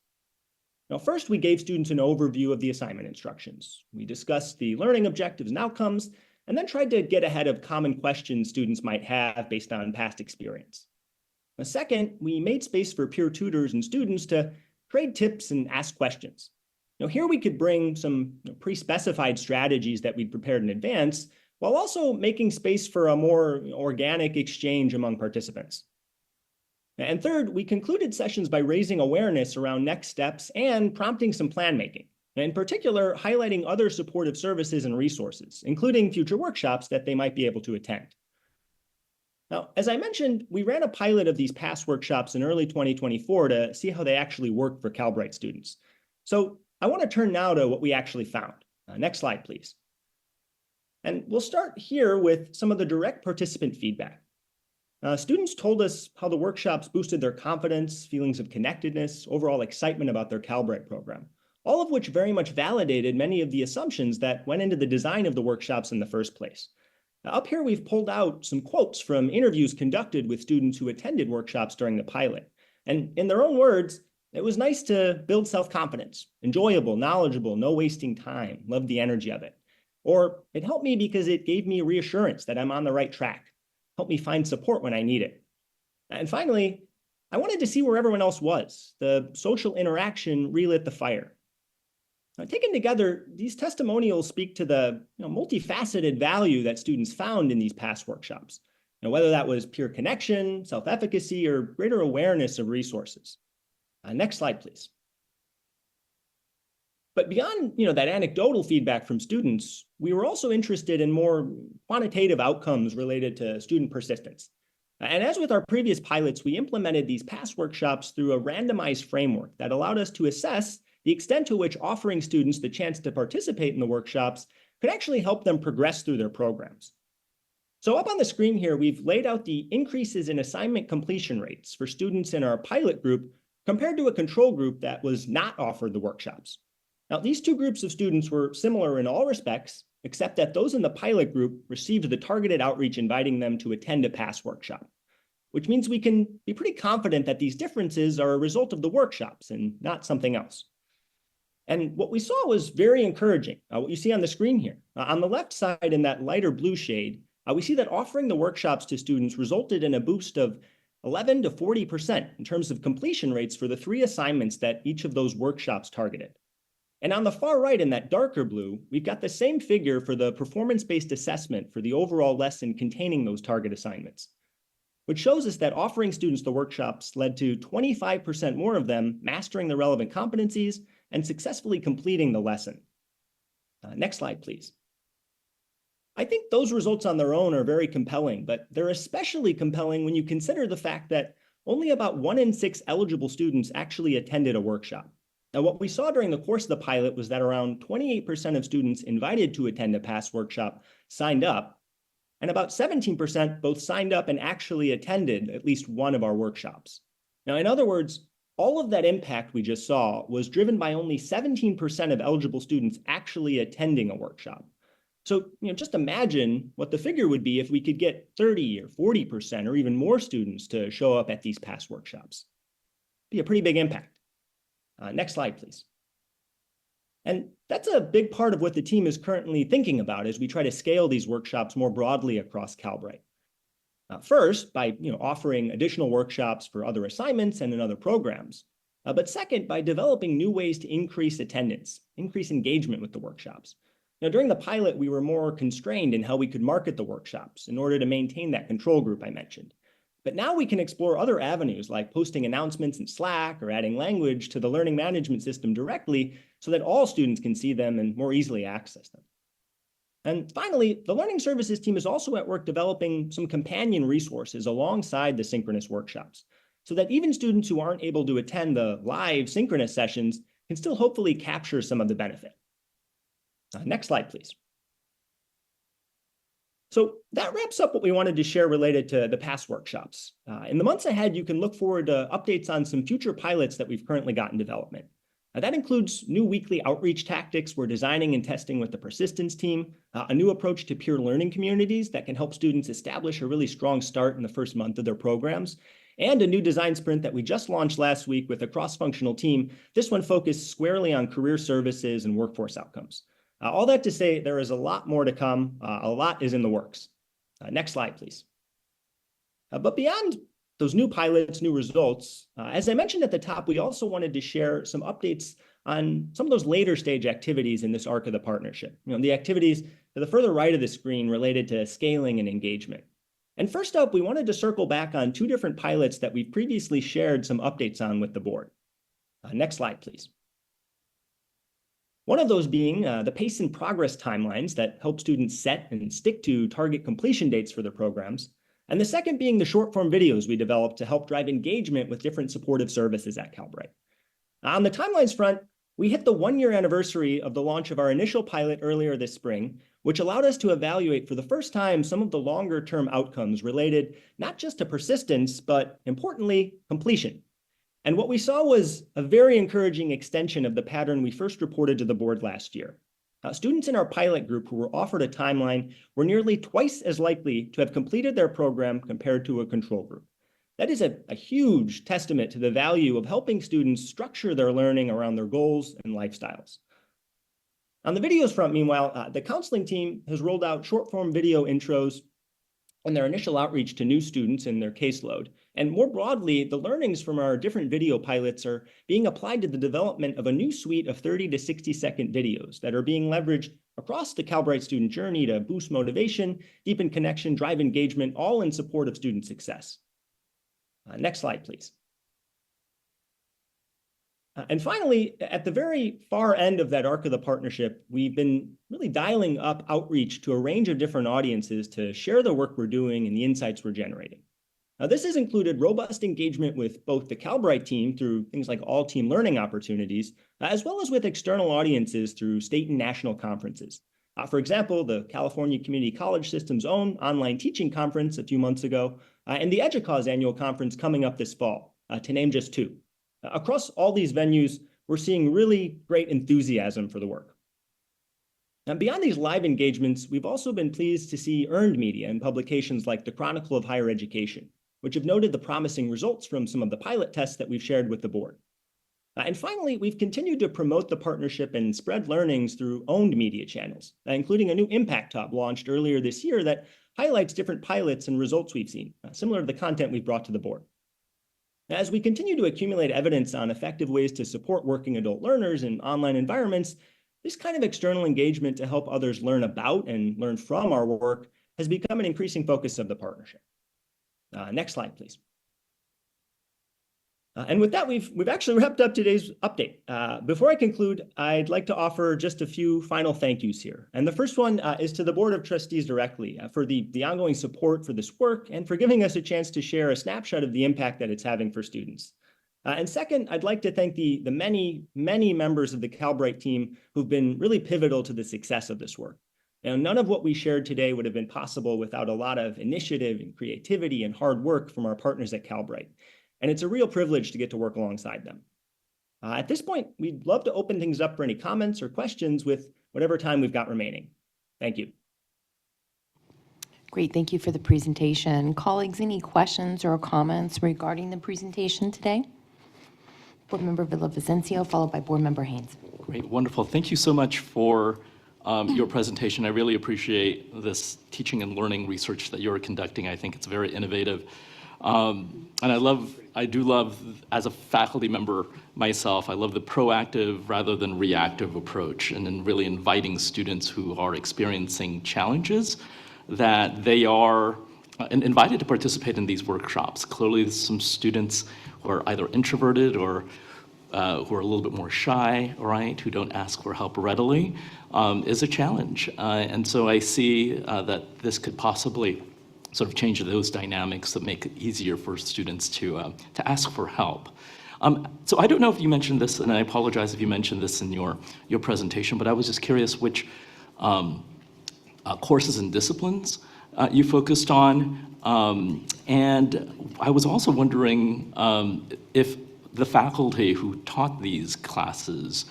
Now, first, we gave students an overview of the assignment instructions. We discussed the learning objectives and outcomes, and then tried to get ahead of common questions students might have based on past experience. Now, second, we made space for peer tutors and students to trade tips and ask questions. Here we could bring some pre-specified strategies that we'd prepared in advance, while also making space for a more organic exchange among participants. And third, we concluded sessions by raising awareness around next steps and prompting some plan making. In particular, highlighting other supportive services and resources, including future workshops that they might be able to attend. Now, as I mentioned, we ran a pilot of these PASS workshops in early 2024 to see how they actually worked for Calbright students. So I want to turn now to what we actually found. Next slide, please. And we'll start here with some of the direct participant feedback. Students told us how the workshops boosted their confidence, feelings of connectedness, overall excitement about their Calbright program, all of which very much validated many of the assumptions that went into the design of the workshops in the first place. Now, up here, we've pulled out some quotes from interviews conducted with students who attended workshops during the pilot. And in their own words, it was nice to build self-confidence, enjoyable, knowledgeable, no wasting time, loved the energy of it. Or it helped me because it gave me reassurance that I'm on the right track, helped me find support when I need it. And finally, I wanted to see where everyone else was. The social interaction relit the fire. Now, taken together, these testimonials speak to the multifaceted value that students found in these PASS workshops, whether that was peer connection, self-efficacy, or greater awareness of resources. Next slide, please. But beyond that anecdotal feedback from students, we were also interested in more quantitative outcomes related to student persistence. And as with our previous pilots, we implemented these PASS workshops through a randomized framework that allowed us to assess the extent to which offering students the chance to participate in the workshops could actually help them progress through their programs. So up on the screen here, we've laid out the increases in assignment completion rates for students in our pilot group compared to a control group that was not offered the workshops. Now, these two groups of students were similar in all respects, except that those in the pilot group received the targeted outreach inviting them to attend a PASS workshop, which means we can be pretty confident that these differences are a result of the workshops and not something else. And what we saw was very encouraging. What you see on the screen here. On the left side in that lighter blue shade, we see that offering the workshops to students resulted in a boost of 11 to 40% in terms of completion rates for the 3 assignments that each of those workshops targeted. And on the far right in that darker blue, we've got the same figure for the performance-based assessment for the overall lesson containing those target assignments, which shows us that offering students the workshops led to 25% more of them mastering the relevant competencies and successfully completing the lesson. Next slide, please. I think those results on their own are very compelling, but they're especially compelling when you consider the fact that only about 1 in 6 eligible students actually attended a workshop. Now, what we saw during the course of the pilot was that around 28% of students invited to attend a past workshop signed up, and about 17% both signed up and actually attended at least one of our workshops. Now, in other words, all of that impact we just saw was driven by only 17% of eligible students actually attending a workshop. So, just imagine what the figure would be if we could get 30 or 40% or even more students to show up at these past workshops. Be a pretty big impact. Next slide, please. And that's a big part of what the team is currently thinking about as we try to scale these workshops more broadly across Calbright. First, by offering additional workshops for other assignments and in other programs. But second, by developing new ways to increase attendance, increase engagement with the workshops. Now, during the pilot, we were more constrained in how we could market the workshops in order to maintain that control group I mentioned. But now we can explore other avenues like posting announcements in Slack or adding language to the learning management system directly so that all students can see them and more easily access them. And finally, the Learning Services team is also at work developing some companion resources alongside the synchronous workshops so that even students who aren't able to attend the live synchronous sessions can still hopefully capture some of the benefit. Next slide, please. So that wraps up what we wanted to share related to the past workshops. In the months ahead, you can look forward to updates on some future pilots that we've currently got in development. That includes new weekly outreach tactics we're designing and testing with the Persistence team, a new approach to peer learning communities that can help students establish a really strong start in the first month of their programs, and a new design sprint that we just launched last week with a cross-functional team, this one focused squarely on career services and workforce outcomes. All that to say, there is a lot more to come. A lot is in the works. Next slide, please. But beyond those new pilots, new results, as I mentioned at the top, we also wanted to share some updates on some of those later stage activities in this arc of the partnership. The activities to the further right of the screen related to scaling and engagement. And first up, we wanted to circle back on 2 different pilots that we've previously shared some updates on with the board. Next slide, please. One of those being the pace and progress timelines that help students set and stick to target completion dates for their programs. And the second being the short form videos we developed to help drive engagement with different supportive services at Calbright. On the timelines front, we hit the 1-year anniversary of the launch of our initial pilot earlier this spring, which allowed us to evaluate for the first time some of the longer term outcomes related not just to persistence, but importantly, completion. And what we saw was a very encouraging extension of the pattern we first reported to the board last year. Students in our pilot group who were offered a timeline were nearly twice as likely to have completed their program compared to a control group. That is a huge testament to the value of helping students structure their learning around their goals and lifestyles. On the videos front, meanwhile, the counseling team has rolled out short form video intros and their initial outreach to new students in their caseload. And more broadly, the learnings from our different video pilots are being applied to the development of a new suite of 30 to 60-second videos that are being leveraged across the Calbright student journey to boost motivation, deepen connection, drive engagement, all in support of student success. Next slide, please. And finally, at the very far end of that arc of the partnership, we've been really dialing up outreach to a range of different audiences to share the work we're doing and the insights we're generating. Now, this has included robust engagement with both the Calbright team through things like all team learning opportunities, as well as with external audiences through state and national conferences. For example, the California Community College System's own online teaching conference a few months ago, and the EDUCAUSE annual conference coming up this fall, to name just 2. Across all these venues, we're seeing really great enthusiasm for the work. And beyond these live engagements, we've also been pleased to see earned media in publications like the Chronicle of Higher Education, which have noted the promising results from some of the pilot tests that we've shared with the board. And finally, we've continued to promote the partnership and spread learnings through owned media channels, including a new Impact Hub launched earlier this year that highlights different pilots and results we've seen, similar to the content we've brought to the board. As we continue to accumulate evidence on effective ways to support working adult learners in online environments, this kind of external engagement to help others learn about and learn from our work has become an increasing focus of the partnership. Next slide, please. And with that, we've actually wrapped up today's update. Before I conclude, I'd like to offer just a few final thank yous here. And the first one is to the Board of Trustees directly for the ongoing support for this work and for giving us a chance to share a snapshot of the impact that it's having for students. And second, I'd like to thank the many, many members of the Calbright team who've been really pivotal to the success of this work. Now, none of what we shared today would have been possible without a lot of initiative and creativity and hard work from our partners at Calbright. And it's a real privilege to get to work alongside them. At this point, we'd love to open things up for any comments or questions with whatever time we've got remaining. Thank you. Great, thank you for the presentation. Colleagues, any questions or comments regarding the presentation today? Board Member Villavicencio, followed by Board Member Haynes. Great, wonderful. Thank you so much for your presentation. I really appreciate this teaching and learning research that you're conducting. I think it's very innovative. And I do love, as a faculty member myself, I love the proactive rather than reactive approach, and then really inviting students who are experiencing challenges that they are invited to participate in these workshops. Clearly, there's some students who are either introverted or who are a little bit more shy, right, who don't ask for help readily, is a challenge. And so I see that this could possibly sort of change those dynamics that make it easier for students to ask for help. So I don't know if you mentioned this, and I apologize if you mentioned this in your presentation, but I was just curious which courses and disciplines you focused on. And I was also wondering if the faculty who taught these classes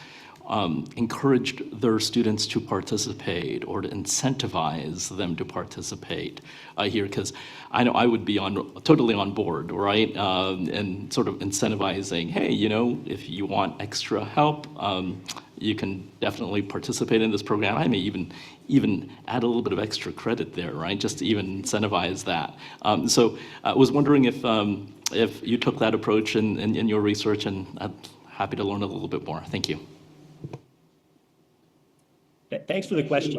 encouraged their students to participate or to incentivize them to participate here, because I know I would be totally on board, right? And sort of incentivizing, hey, you know, if you want extra help, you can definitely participate in this program. I may even add a little bit of extra credit there, right? Just to even incentivize that. So I was wondering if you took that approach in your research, and I'm happy to learn a little bit more. Thank you. Thanks for the question.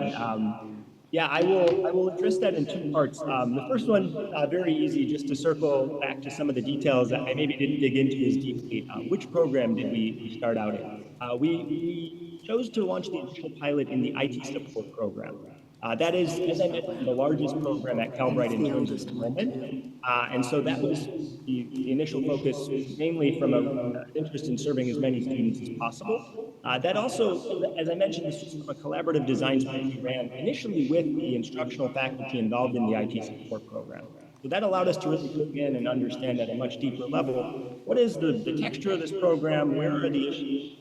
Yeah, I will address that in two parts. The first one, very easy, just to circle back to some of the details that I maybe didn't dig into as deeply. Which program did we start out in? We chose to launch the initial pilot in the IT support program. That is, as I mentioned, the largest program at Calbright in terms of enrollment. And so that was the initial focus, mainly from an interest in serving as many students as possible. That also, as I mentioned, this was from a collaborative design study we ran initially with the instructional faculty involved in the IT support program. So that allowed us to really dig in and understand at a much deeper level, what is the texture of this program, where are the issues,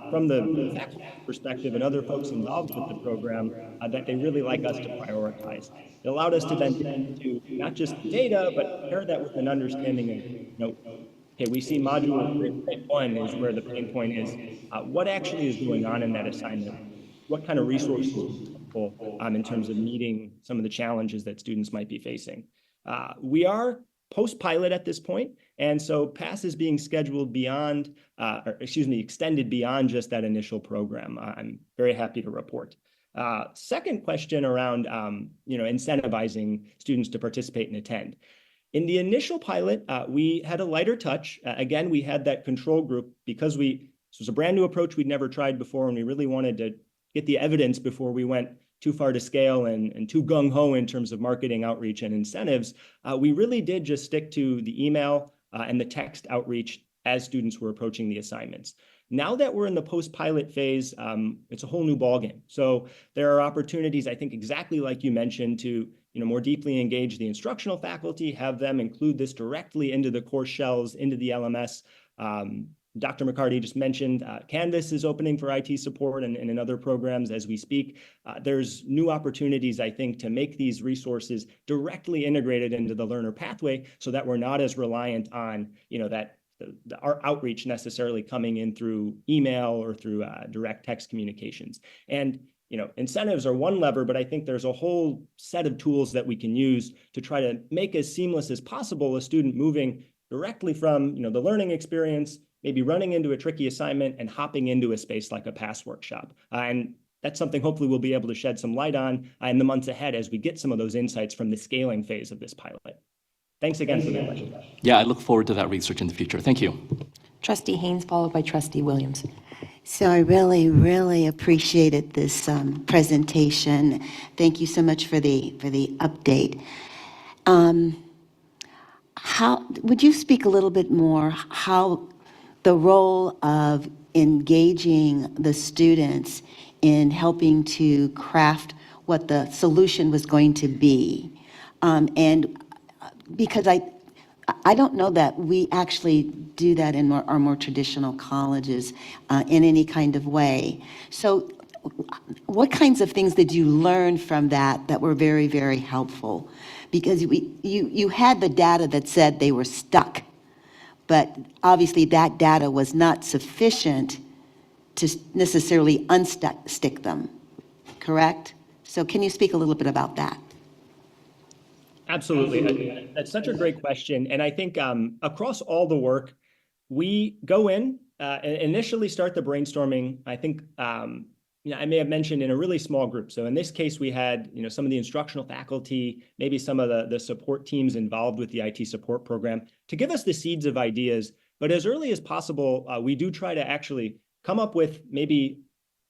from the faculty perspective and other folks involved with the program that they really like us to prioritize. It allowed us to then get into not just data, but pair that with an understanding of, you know, okay, we see module 1 is where the pain point is. What actually is going on in that assignment? What kind of resources are helpful in terms of meeting some of the challenges that students might be facing? We are post-pilot at this point, and so PASS is being scheduled beyond, extended beyond just that initial program. I'm very happy to report. Second question around, incentivizing students to participate and attend. In the initial pilot, we had a lighter touch. Again, we had that control group because this was a brand new approach we'd never tried before, and we really wanted to get the evidence before we went too far to scale and too gung-ho in terms of marketing outreach and incentives. We really did just stick to the email and the text outreach as students were approaching the assignments. Now that we're in the post-pilot phase, it's a whole new ballgame. So there are opportunities, I think, exactly like you mentioned, to more deeply engage the instructional faculty, have them include this directly into the course shells, into the LMS. Dr. McCarty just mentioned Canvas is opening for IT support and in other programs as we speak. There's new opportunities, I think, to make these resources directly integrated into the learner pathway so that we're not as reliant on that our outreach necessarily coming in through email or through direct text communications. And incentives are one lever, but I think there's a whole set of tools that we can use to try to make as seamless as possible a student moving directly from the learning experience, maybe running into a tricky assignment and hopping into a space like a PASS workshop. And that's something hopefully we'll be able to shed some light on in the months ahead as we get some of those insights from the scaling phase of this pilot. Thanks again for the question. Yeah, I look forward to that research in the future. Thank you. Trustee Haynes, followed by Trustee Williams. So I really, really appreciated this presentation. Thank you so much for the update. How would you speak a little bit more how the role of engaging the students in helping to craft what the solution was going to be? And because I don't know that we actually do that in our more traditional colleges in any kind of way. So what kinds of things did you learn from that were very, very helpful? Because you had the data that said they were stuck, but obviously that data was not sufficient to necessarily unstick them, correct? So can you speak a little bit about that? Absolutely. That's such a great question. And I think across all the work, we go in and initially start the brainstorming. I think I may have mentioned in a really small group. So in this case, we had some of the instructional faculty, maybe some of the support teams involved with the IT support program to give us the seeds of ideas. But as early as possible, we do try to actually come up with maybe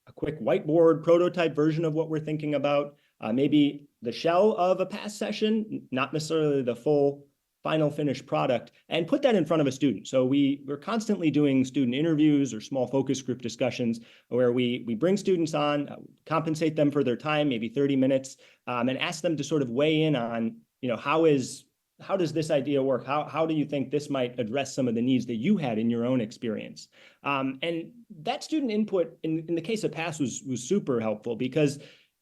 a quick whiteboard prototype version of what we're thinking about. Maybe the shell of a PASS session, not necessarily the full final finished product, and put that in front of a student. So we're constantly doing student interviews or small focus group discussions where we bring students on, compensate them for their time, maybe 30 minutes, and ask them to sort of weigh in on, how does this idea work? How do you think this might address some of the needs that you had in your own experience? And that student input in the case of PASS was super helpful because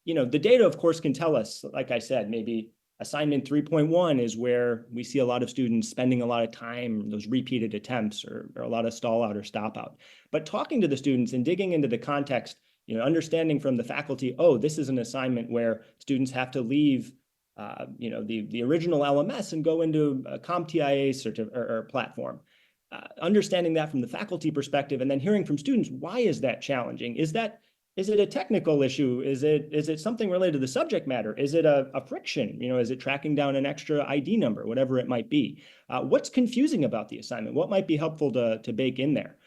the data, of course, can tell us, like I said, maybe assignment 3.1 is where we see a lot of students spending a lot of time, those repeated attempts or a lot of stall out or stop out. But talking to the students and digging into the context, understanding from the faculty, oh, this is an assignment where students have to leave the original LMS and go into a CompTIA or platform. Understanding that from the faculty perspective and then hearing from students, why is that challenging? Is it a technical issue? Is it something related to the subject matter? Is it a friction? Is it tracking down an extra ID number, whatever it might be? What's confusing about the assignment? What might be helpful to bake in there?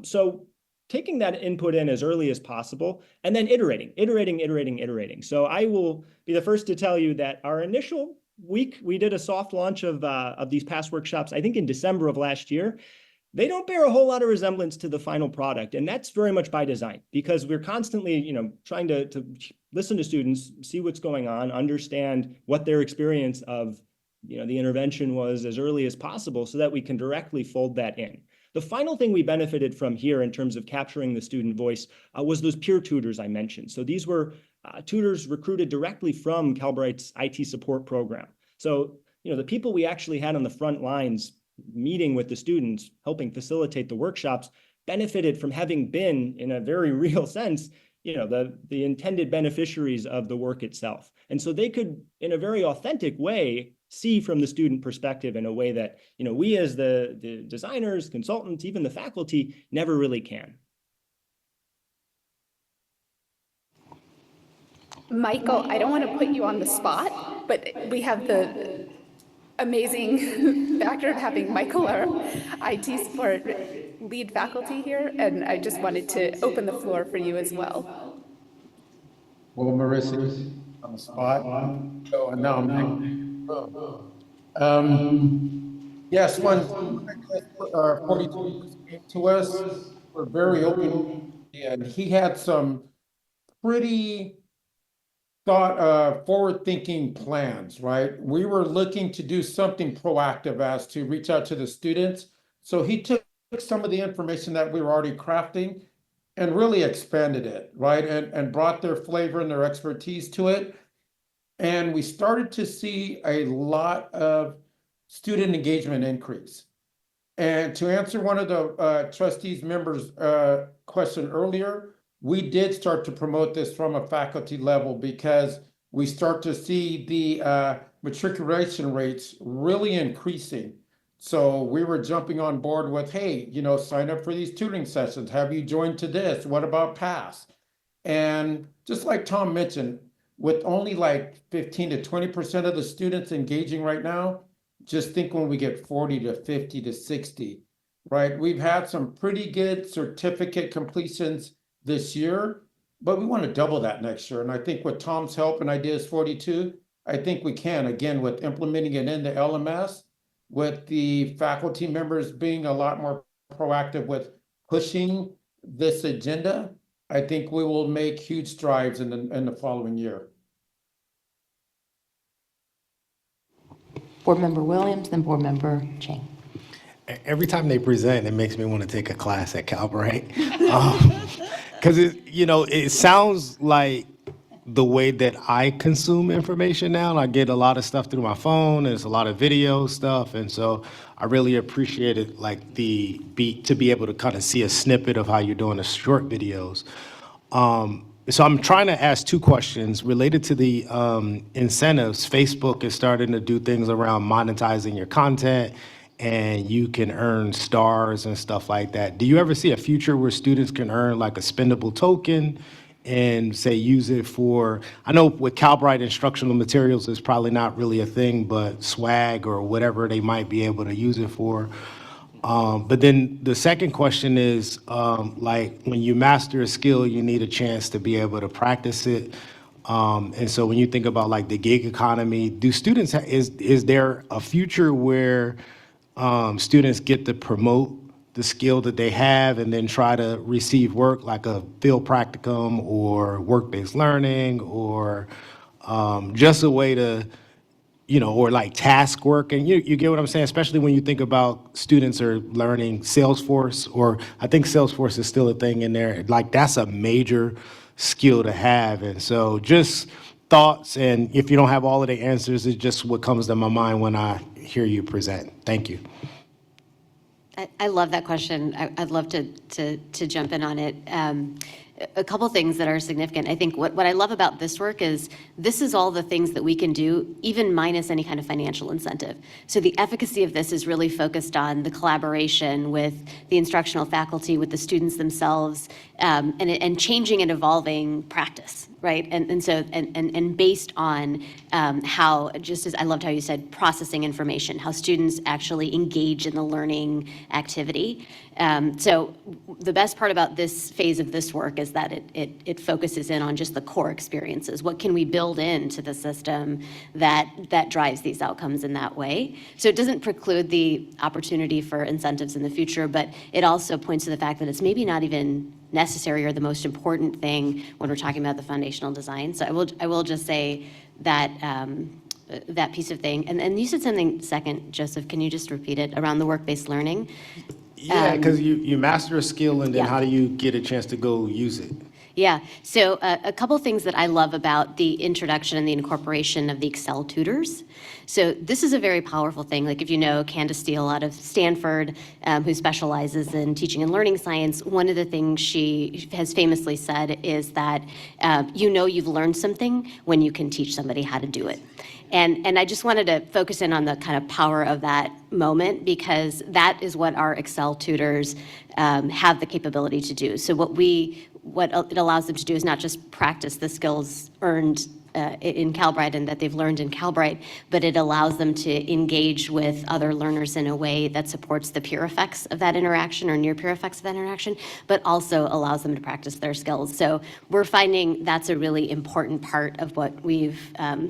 So taking that input in as early as possible and then iterating. So I will be the first to tell you that our initial week, we did a soft launch of these PASS workshops, I think in December of last year. They don't bear a whole lot of resemblance to the final product. And that's very much by design because we're constantly, trying to listen to students, see what's going on, understand what their experience of, the intervention was as early as possible so that we can directly fold that in. The final thing we benefited from here in terms of capturing the student voice was those peer tutors I mentioned. So these were tutors recruited directly from Kelbright's IT support program. So, the people we actually had on the front lines meeting with the students, helping facilitate the workshops, benefited from having been, in a very real sense, the intended beneficiaries of the work itself. And so they could, in a very authentic way, see from the student perspective in a way that, we as the designers, consultants, even the faculty never really can. Michael, I don't want to put you on the spot, but we have the amazing factor of having Michael, our IT support lead faculty here, and I just wanted to open the floor for you as well. Well, Marissa, on the spot. So now yes, when 42 came to us, we're very open, and he had some pretty forward-thinking plans, right? We were looking to do something proactive as to reach out to the students. So he took some of the information that we were already crafting and really expanded it, right? And brought their flavor and their expertise to it. And we started to see a lot of student engagement increase. And to answer one of the trustees members' question earlier, we did start to promote this from a faculty level because we start to see the matriculation rates really increasing. So we were jumping on board with, hey, you know, sign up for these tutoring sessions. Have you joined to this? What about PASS? And just like Tom mentioned, with only like 15 to 20% of the students engaging right now, just think when we get 40 to 50 to 60, right? We've had some pretty good certificate completions this year, but we want to double that next year. And I think with Tom's help and Ideas 42, I think we can, again, with implementing it in the LMS, with the faculty members being a lot more proactive with pushing this agenda, I think we will make huge strides in the following year. Board Member Williams, then Board Member Chang. Every time they present, it makes me want to take a class at Calbright. Because, it sounds like the way that I consume information now. I get a lot of stuff through my phone. There's a lot of video stuff. And so I really appreciate it, like to be able to kind of see a snippet of how you're doing the short videos. So I'm trying to ask two questions related to the incentives. Facebook is starting to do things around monetizing your content, and you can earn stars and stuff like that. Do you ever see a future where students can earn like a spendable token and say use it for, I know with Calbright instructional materials is probably not really a thing, but swag or whatever they might be able to use it for. But then the second question is, like when you master a skill, you need a chance to be able to practice it. And so when you think about like the gig economy, do students, is there a future where students get to promote the skill that they have and then try to receive work like a field practicum or work-based learning or just a way to, or like task work? And you get what I'm saying, especially when you think about students are learning Salesforce, or I think Salesforce is still a thing in there. Like that's a major skill to have. And so just thoughts, and if you don't have all of the answers, it's just what comes to my mind when I hear you present. Thank you. I love that question. I'd love to jump in on it. A couple things that are significant. I think what I love about this work is this is all the things that we can do, even minus any kind of financial incentive. So the efficacy of this is really focused on the collaboration with the instructional faculty, with the students themselves, and changing and evolving practice, right? And so based on how, just as I loved how you said, processing information, how students actually engage in the learning activity. So the best part about this phase of this work is that it focuses in on just the core experiences. What can we build into the system that drives these outcomes in that way? So it doesn't preclude the opportunity for incentives in the future, but it also points to the fact that it's maybe not even necessary or the most important thing when we're talking about the foundational design. So I will just say that that piece of thing. And you said something second, Joseph, can you just repeat it, around the work-based learning? Yeah, because you master a skill, and then Yeah. how do you get a chance to go use it? Yeah, so a couple things that I love about the introduction and the incorporation of the Excel tutors. So this is a very powerful thing. Like if you know Candace Steele out of Stanford, who specializes in teaching and learning science, one of the things she has famously said is that you've learned something when you can teach somebody how to do it. And I just wanted to focus in on the kind of power of that moment, because that is what our Excel tutors have the capability to do. So what it allows them to do is not just practice the skills earned in Calbright and that they've learned in Calbright, but it allows them to engage with other learners in a way that supports the peer effects of that interaction or near peer effects of that interaction, but also allows them to practice their skills. So we're finding that's a really important part of what we've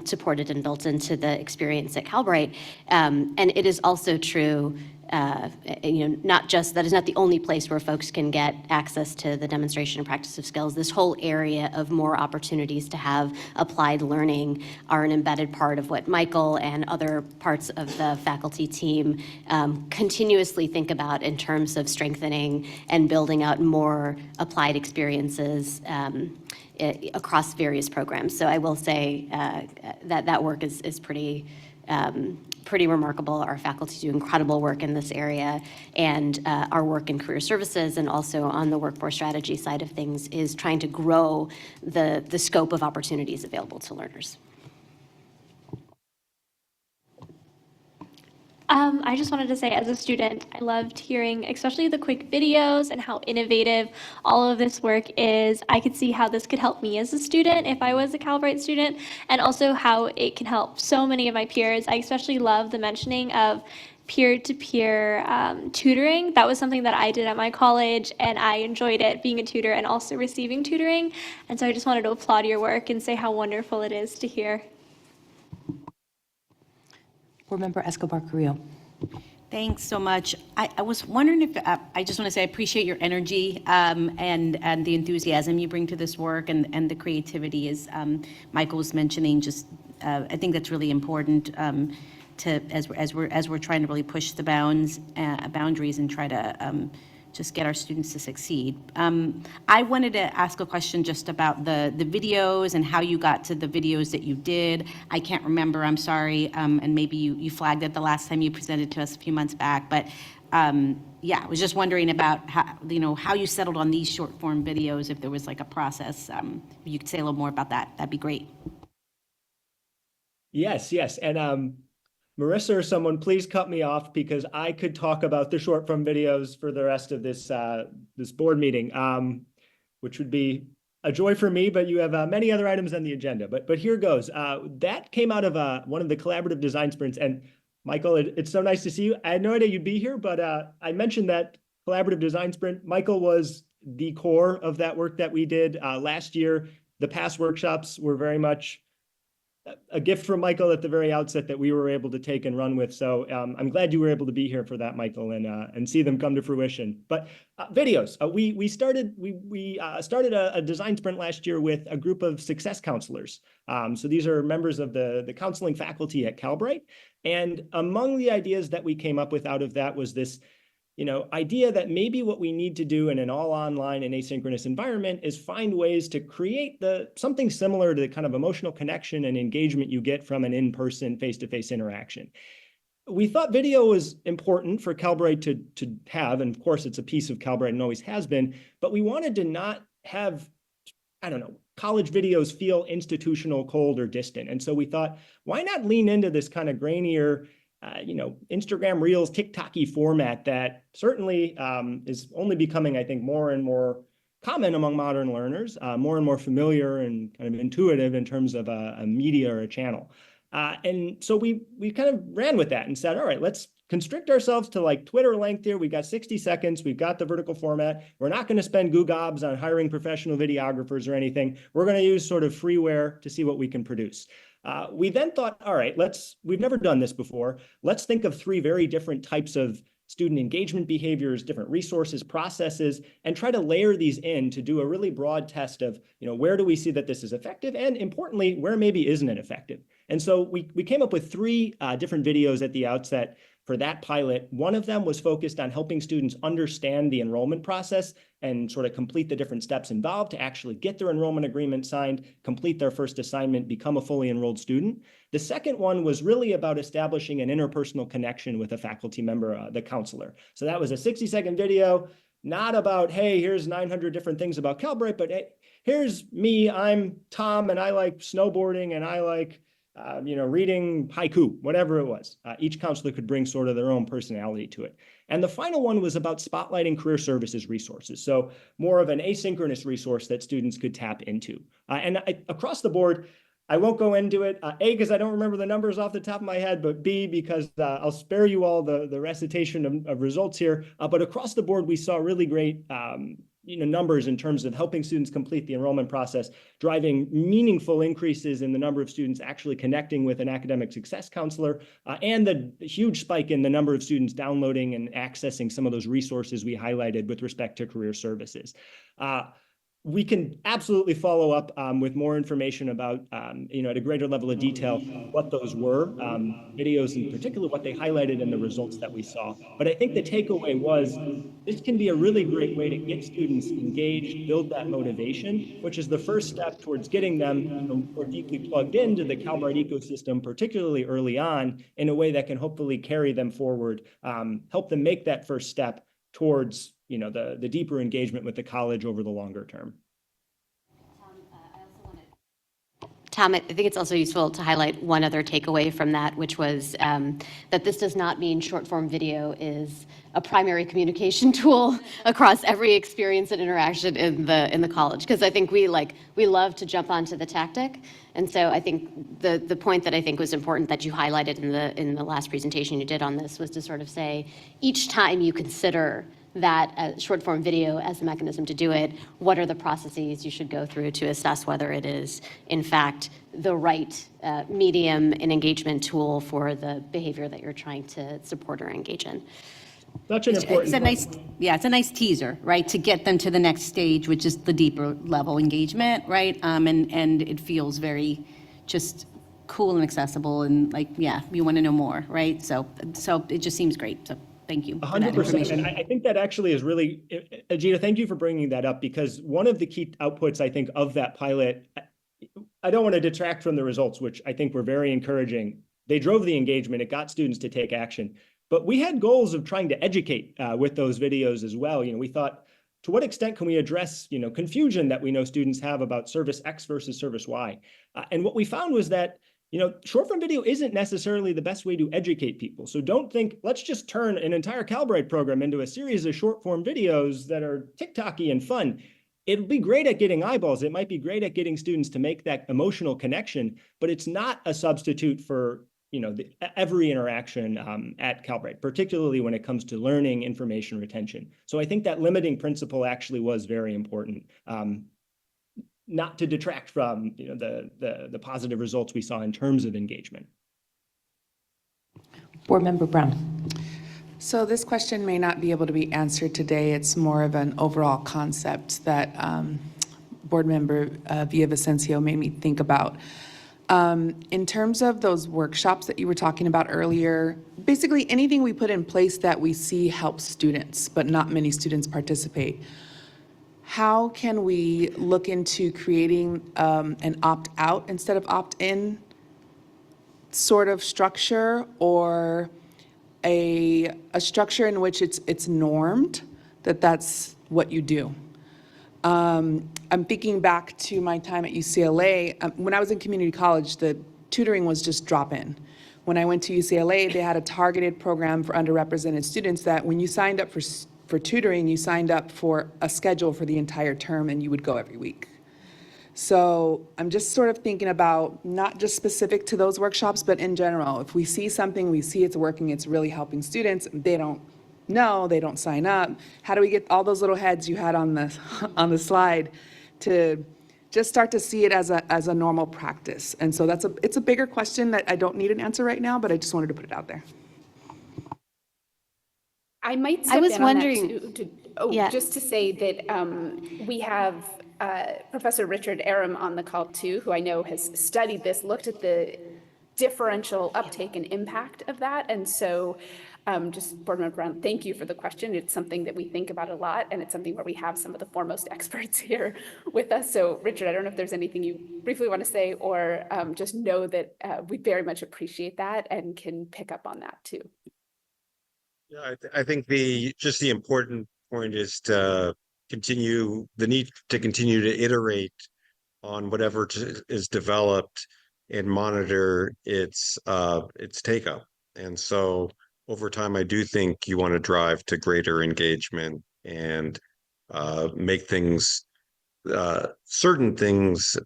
supported and built into the experience at Calbright. And it is also true, not just, that is not the only place where folks can get access to the demonstration and practice of skills. This whole area of more opportunities to have applied learning are an embedded part of what Michael and other parts of the faculty team continuously think about in terms of strengthening and building out more applied experiences across various programs. So I will say that work is pretty pretty remarkable. Our faculty do incredible work in this area, and our work in career services and also on the workforce strategy side of things is trying to grow the scope of opportunities available to learners. I just wanted to say, as a student, I loved hearing, especially the quick videos and how innovative all of this work is. I could see how this could help me as a student if I was a Cal Bright student, and also how it can help so many of my peers. I especially love the mentioning of peer-to-peer tutoring. That was something that I did at my college, and I enjoyed it, being a tutor and also receiving tutoring. And so I just wanted to applaud your work and say how wonderful it is to hear. Board Member Escobar Carrillo. Thanks so much. I was wondering if, I just want to say I appreciate your energy and the enthusiasm you bring to this work and the creativity, as Michael was mentioning. Just I think that's really important to as we're trying to really push the boundaries and try to just get our students to succeed. I wanted to ask a question just about the videos and how you got to the videos that you did. I can't remember, I'm sorry, and maybe you flagged it the last time you presented to us a few months back, but yeah, I was just wondering about how you settled on these short form videos, if there was like a process. You could say a little more about that, that'd be great. Yes, and Marissa or someone, please cut me off because I could talk about the short form videos for the rest of this this board meeting, which would be a joy for me, but you have many other items on the agenda. But here goes. That came out of one of the collaborative design sprints. And Michael, it's so nice to see you. I had no idea you'd be here, but I mentioned that collaborative design sprint. Michael was the core of that work that we did last year. The past workshops were very much a gift from Michael at the very outset that we were able to take and run with. So I'm glad you were able to be here for that, Michael, and see them come to fruition. But videos, we started a design sprint last year with a group of success counselors. So these are members of the counseling faculty at Cal Bright. And among the ideas that we came up with out of that was this idea that maybe what we need to do in an all online and asynchronous environment is find ways to create something similar to the kind of emotional connection and engagement you get from an in-person face-to-face interaction. We thought video was important for Cal Bright to have, and of course it's a piece of Cal Bright and always has been, but we wanted to not have, college videos feel institutional, cold, or distant. And so we thought, why not lean into this kind of grainier, Instagram Reels, TikTok-y format that certainly is only becoming, I think, more and more common among modern learners, more and more familiar and kind of intuitive in terms of a media or a channel. And so we kind of ran with that and said, all right, let's constrict ourselves to like Twitter length here. We've got 60 seconds. We've got the vertical format. We're not going to spend goo-gobs on hiring professional videographers or anything. We're going to use sort of freeware to see what we can produce. We then thought, all right, we've never done this before. Let's think of 3 very different types of student engagement behaviors, different resources, processes, and try to layer these in to do a really broad test of, where do we see that this is effective? And importantly, where maybe isn't it effective? And so we came up with 3 different videos at the outset for that pilot. One of them was focused on helping students understand the enrollment process and sort of complete the different steps involved to actually get their enrollment agreement signed, complete their first assignment, become a fully enrolled student. The second one was really about establishing an interpersonal connection with a faculty member, the counselor. So that was a 60-second video, not about, hey, here's 900 different things about Cal Bright, but hey, here's me, I'm Tom, and I like snowboarding, and I like reading haiku, whatever it was. Each counselor could bring sort of their own personality to it. And the final one was about spotlighting career services resources. So more of an asynchronous resource that students could tap into. Across the board, I won't go into it, A, because I don't remember the numbers off the top of my head, but B, because I'll spare you all the recitation of results here. But across the board, we saw really great numbers in terms of helping students complete the enrollment process, driving meaningful increases in the number of students actually connecting with an academic success counselor, and the huge spike in the number of students downloading and accessing some of those resources we highlighted with respect to career services. we can absolutely follow up with more information about, at a greater level of detail, what those were, videos in particular, what they highlighted and the results that we saw. But I think the takeaway was this can be a really great way to get students engaged, build that motivation, which is the first step towards getting them more deeply plugged into the Calbright ecosystem, particularly early on, in a way that can hopefully carry them forward, help them make that first step towards the deeper engagement with the college over the longer term. Tom, I think it's also useful to highlight one other takeaway from that, which was that this does not mean short-form video is a primary communication tool across every experience and interaction in the college. Because I think we love to jump onto the tactic, and so I think the point that I think was important that you highlighted in the last presentation you did on this was to sort of say each time you consider that short form video as a mechanism to do it, what are the processes you should go through to assess whether it is, in fact, the right medium and engagement tool for the behavior that you're trying to support or engage in. Such an important it's a nice teaser, right, to get them to the next stage, which is the deeper level engagement, right? And it feels very just cool and accessible, and you want to know more, right? So it just seems great. So thank you for that 100%. information. And I think that actually is really, Ajita, thank you for bringing that up, because one of the key outputs, I think, of that pilot, I don't want to detract from the results, which I think were very encouraging. They drove the engagement. It got students to take action. But we had goals of trying to educate with those videos as well. We thought, to what extent can we address, confusion that we know students have about service X versus service Y? And what we found was that short form video isn't necessarily the best way to educate people. So don't think, let's just turn an entire Calbright program into a series of short form videos that are TikTok-y and fun. It'll be great at getting eyeballs. It might be great at getting students to make that emotional connection, but it's not a substitute for every interaction at Calbright, particularly when it comes to learning, information retention. So I think that limiting principle actually was very important. Not to detract from the positive results we saw in terms of engagement. Board Member Brown. So this question may not be able to be answered today. It's more of an overall concept that Board Member Villavicencio made me think about. In terms of those workshops that you were talking about earlier, basically anything we put in place that we see helps students, but not many students participate. How can we look into creating an opt-out instead of opt-in sort of structure, or a structure in which it's normed that that's what you do? I'm thinking back to my time at UCLA. When I was in community college, the tutoring was just drop-in. When I went to UCLA, they had a targeted program for underrepresented students that when you signed up for tutoring, you signed up for a schedule for the entire term and you would go every week. So I'm just sort of thinking about not just specific to those workshops, but in general, if we see something, we see it's working, it's really helping students, they don't know, they don't sign up. How do we get all those little heads you had on the slide to just start to see it as a normal practice? And so it's a bigger question that I don't need an answer right now, but I just wanted to put it out there. I might step was in wondering- on that Yeah. just to say that we have Professor Richard Arum on the call too, who I know has studied this, looked at the differential uptake and impact of that. And so just Board Member Brown, thank you for the question. It's something that we think about a lot, and it's something where we have some of the foremost experts here with us. So Richard, I don't know if there's anything you briefly want to say, or just know that we very much appreciate that and can pick up on that too. Yeah, I think the important point is to the need to continue to iterate on whatever is developed and monitor its take up. And so over time, I do think you want to drive to greater engagement and make things, certain things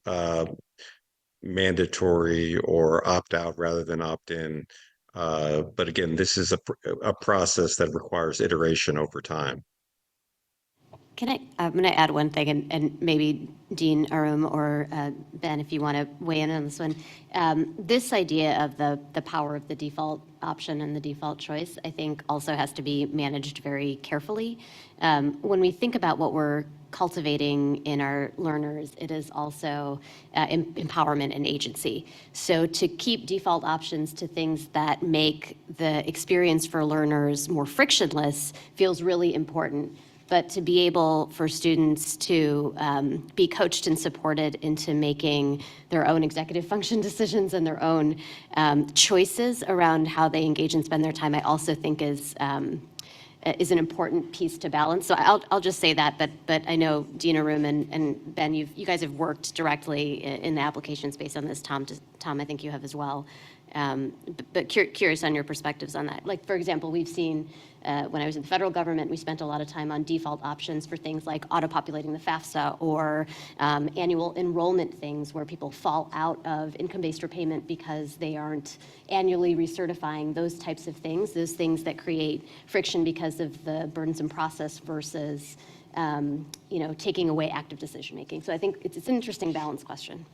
mandatory or opt out rather than opt in. But again, this is a process that requires iteration over time. I'm going to add one thing, and maybe Dean Arum or Ben, if you want to weigh in on this one. This idea of the power of the default option and the default choice, I think also has to be managed very carefully. When we think about what we're cultivating in our learners, it is also empowerment and agency. So to keep default options to things that make the experience for learners more frictionless feels really important. But to be able for students to be coached and supported into making their own executive function decisions and their own choices around how they engage and spend their time, I also think is an important piece to balance. So I'll just say that, but I know Dean Arum and Ben, you guys have worked directly in the application space on this. Tom, I think you have as well. But curious on your perspectives on that. Like, for example, we've seen when I was in the federal government, we spent a lot of time on default options for things like auto-populating the FAFSA or annual enrollment things where people fall out of income-based repayment because they aren't annually recertifying, those types of things that create friction because of the burdensome process versus taking away active decision-making. So I think it's an interesting balance question.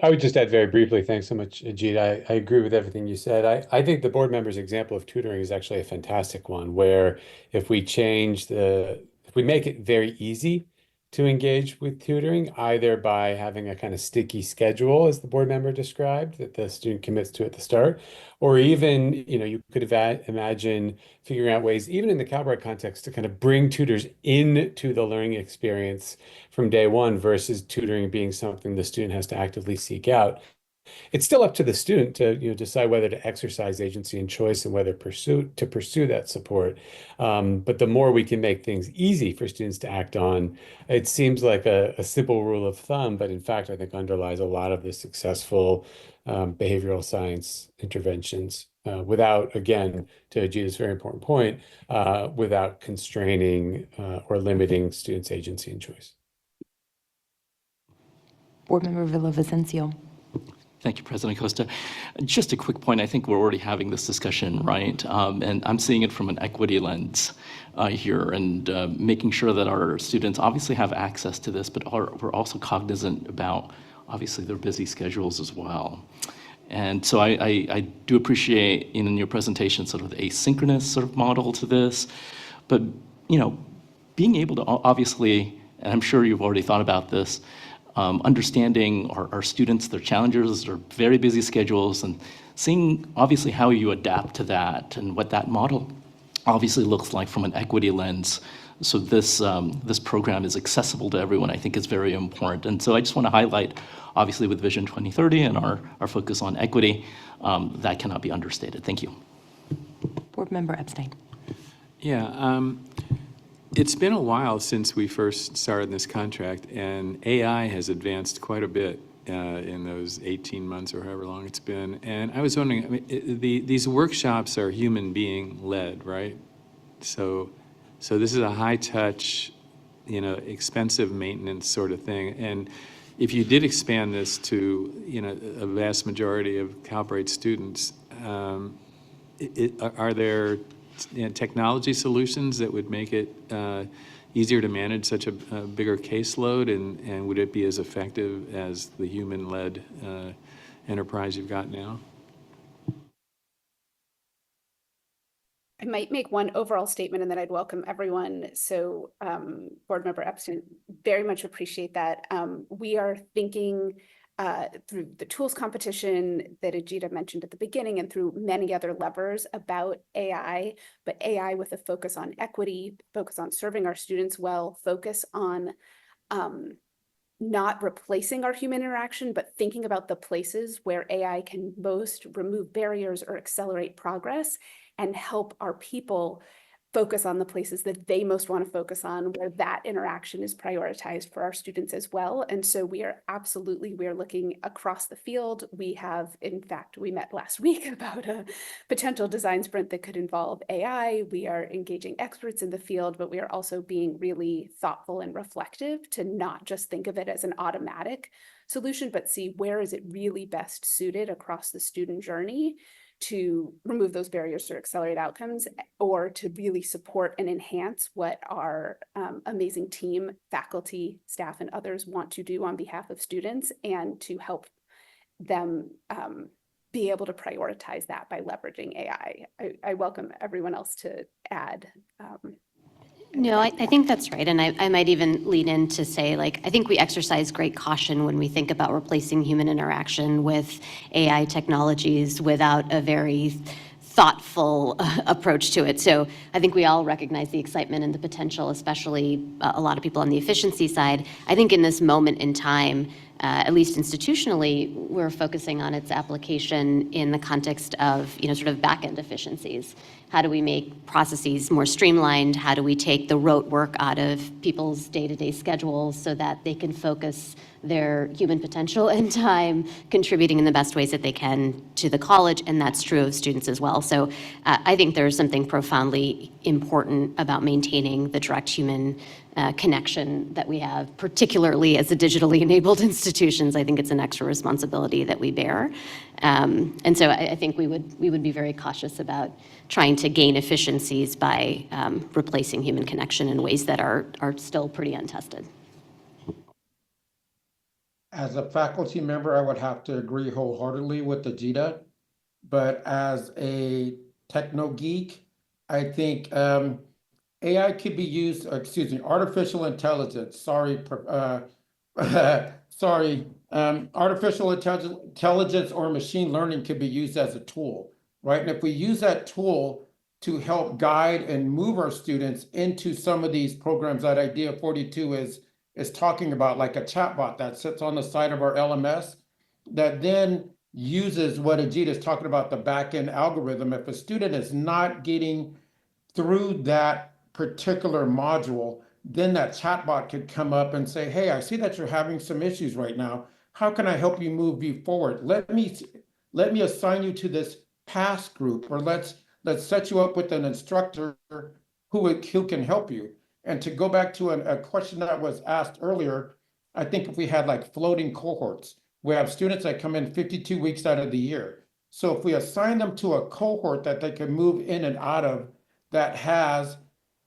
I would just add very briefly, thanks so much, Ajit. I agree with everything you said. I think the board member's example of tutoring is actually a fantastic one, where if we make it very easy to engage with tutoring, either by having a kind of sticky schedule, as the board member described, that the student commits to at the start, or even, you could imagine figuring out ways, even in the Calbright context, to kind of bring tutors into the learning experience from day one versus tutoring being something the student has to actively seek out. It's still up to the student to decide whether to exercise agency and choice and whether to pursue that support. But the more we can make things easy for students to act on, it seems like a simple rule of thumb, but in fact, I think underlies a lot of the successful behavioral science interventions without, again, to Ajita's very important point, without constraining or limiting students' agency and choice. Board Member Villavicencio. Thank you, President Costa. Just a quick point. I think we're already having this discussion, right? And I'm seeing it from an equity lens here, and making sure that our students obviously have access to this, but we're also cognizant about obviously their busy schedules as well. And so I do appreciate in your presentation sort of the asynchronous sort of model to this, but being able to obviously, and I'm sure you've already thought about this, understanding our students, their challenges, their very busy schedules, and seeing obviously how you adapt to that and what that model obviously looks like from an equity lens. So this program is accessible to everyone, I think is very important. And so I just want to highlight, obviously with Vision 2030 and our focus on equity, that cannot be understated. Thank you. Board Member Epstein. Yeah, it's been a while since we first started this contract, and AI has advanced quite a bit in those 18 months or however long it's been. And I was wondering, I mean, these workshops are human being led, right? So this is a high touch, expensive maintenance sort of thing. And if you did expand this to, a vast majority of Calbright students, are there technology solutions that would make it easier to manage such a bigger caseload, and would it be as effective as the human-led enterprise you've got now? I might make one overall statement and then I'd welcome everyone. So Board Member Epstein, very much appreciate that. We are thinking through the tools competition that Ajita mentioned at the beginning and through many other levers about AI, but AI with a focus on equity, focus on serving our students well, focus on not replacing our human interaction, but thinking about the places where AI can most remove barriers or accelerate progress and help our people focus on the places that they most want to focus on, where that interaction is prioritized for our students as well. And so we are looking across the field. We met last week about a potential design sprint that could involve AI. We are engaging experts in the field, but we are also being really thoughtful and reflective to not just think of it as an automatic solution, but see where is it really best suited across the student journey to remove those barriers or accelerate outcomes, or to really support and enhance what our amazing team, faculty, staff, and others want to do on behalf of students, and to help them be able to prioritize that by leveraging AI. I welcome everyone else to add No, I think that's right. And I might even lean in to say, like, I think we exercise great caution when we think about replacing human interaction with AI technologies without a very thoughtful approach to it. So I think we all recognize the excitement and the potential, especially a lot of people on the efficiency side. I think in this moment in time, at least institutionally, we're focusing on its application in the context of, sort of back-end efficiencies. How do we make processes more streamlined? How do we take the rote work out of people's day-to-day schedules so that they can focus their human potential and time contributing in the best ways that they can to the college? And that's true of students as well. So I think there's something profoundly important about maintaining the direct human connection that we have, particularly as a digitally enabled institutions. I think it's an extra responsibility that we bear. And so I think we would be very cautious about trying to gain efficiencies by replacing human connection in ways that are still pretty untested. As a faculty member, I would have to agree wholeheartedly with Ajita, but as a techno geek, I think AI could be used, artificial intelligence, artificial intelligence or machine learning could be used as a tool, right? And if we use that tool to help guide and move our students into some of these programs that Idea 42 is talking about, like a chatbot that sits on the side of our LMS, that then uses what Ajita is talking about, the back-end algorithm. If a student is not getting through that particular module, then that chatbot could come up and say, hey, I see that you're having some issues right now. How can I help you move you forward? Let me assign you to this PASS group, or let's set you up with an instructor who can help you. And to go back to a question that was asked earlier, I think if we had like floating cohorts, we have students that come in 52 weeks out of the year. So if we assign them to a cohort that they can move in and out of that has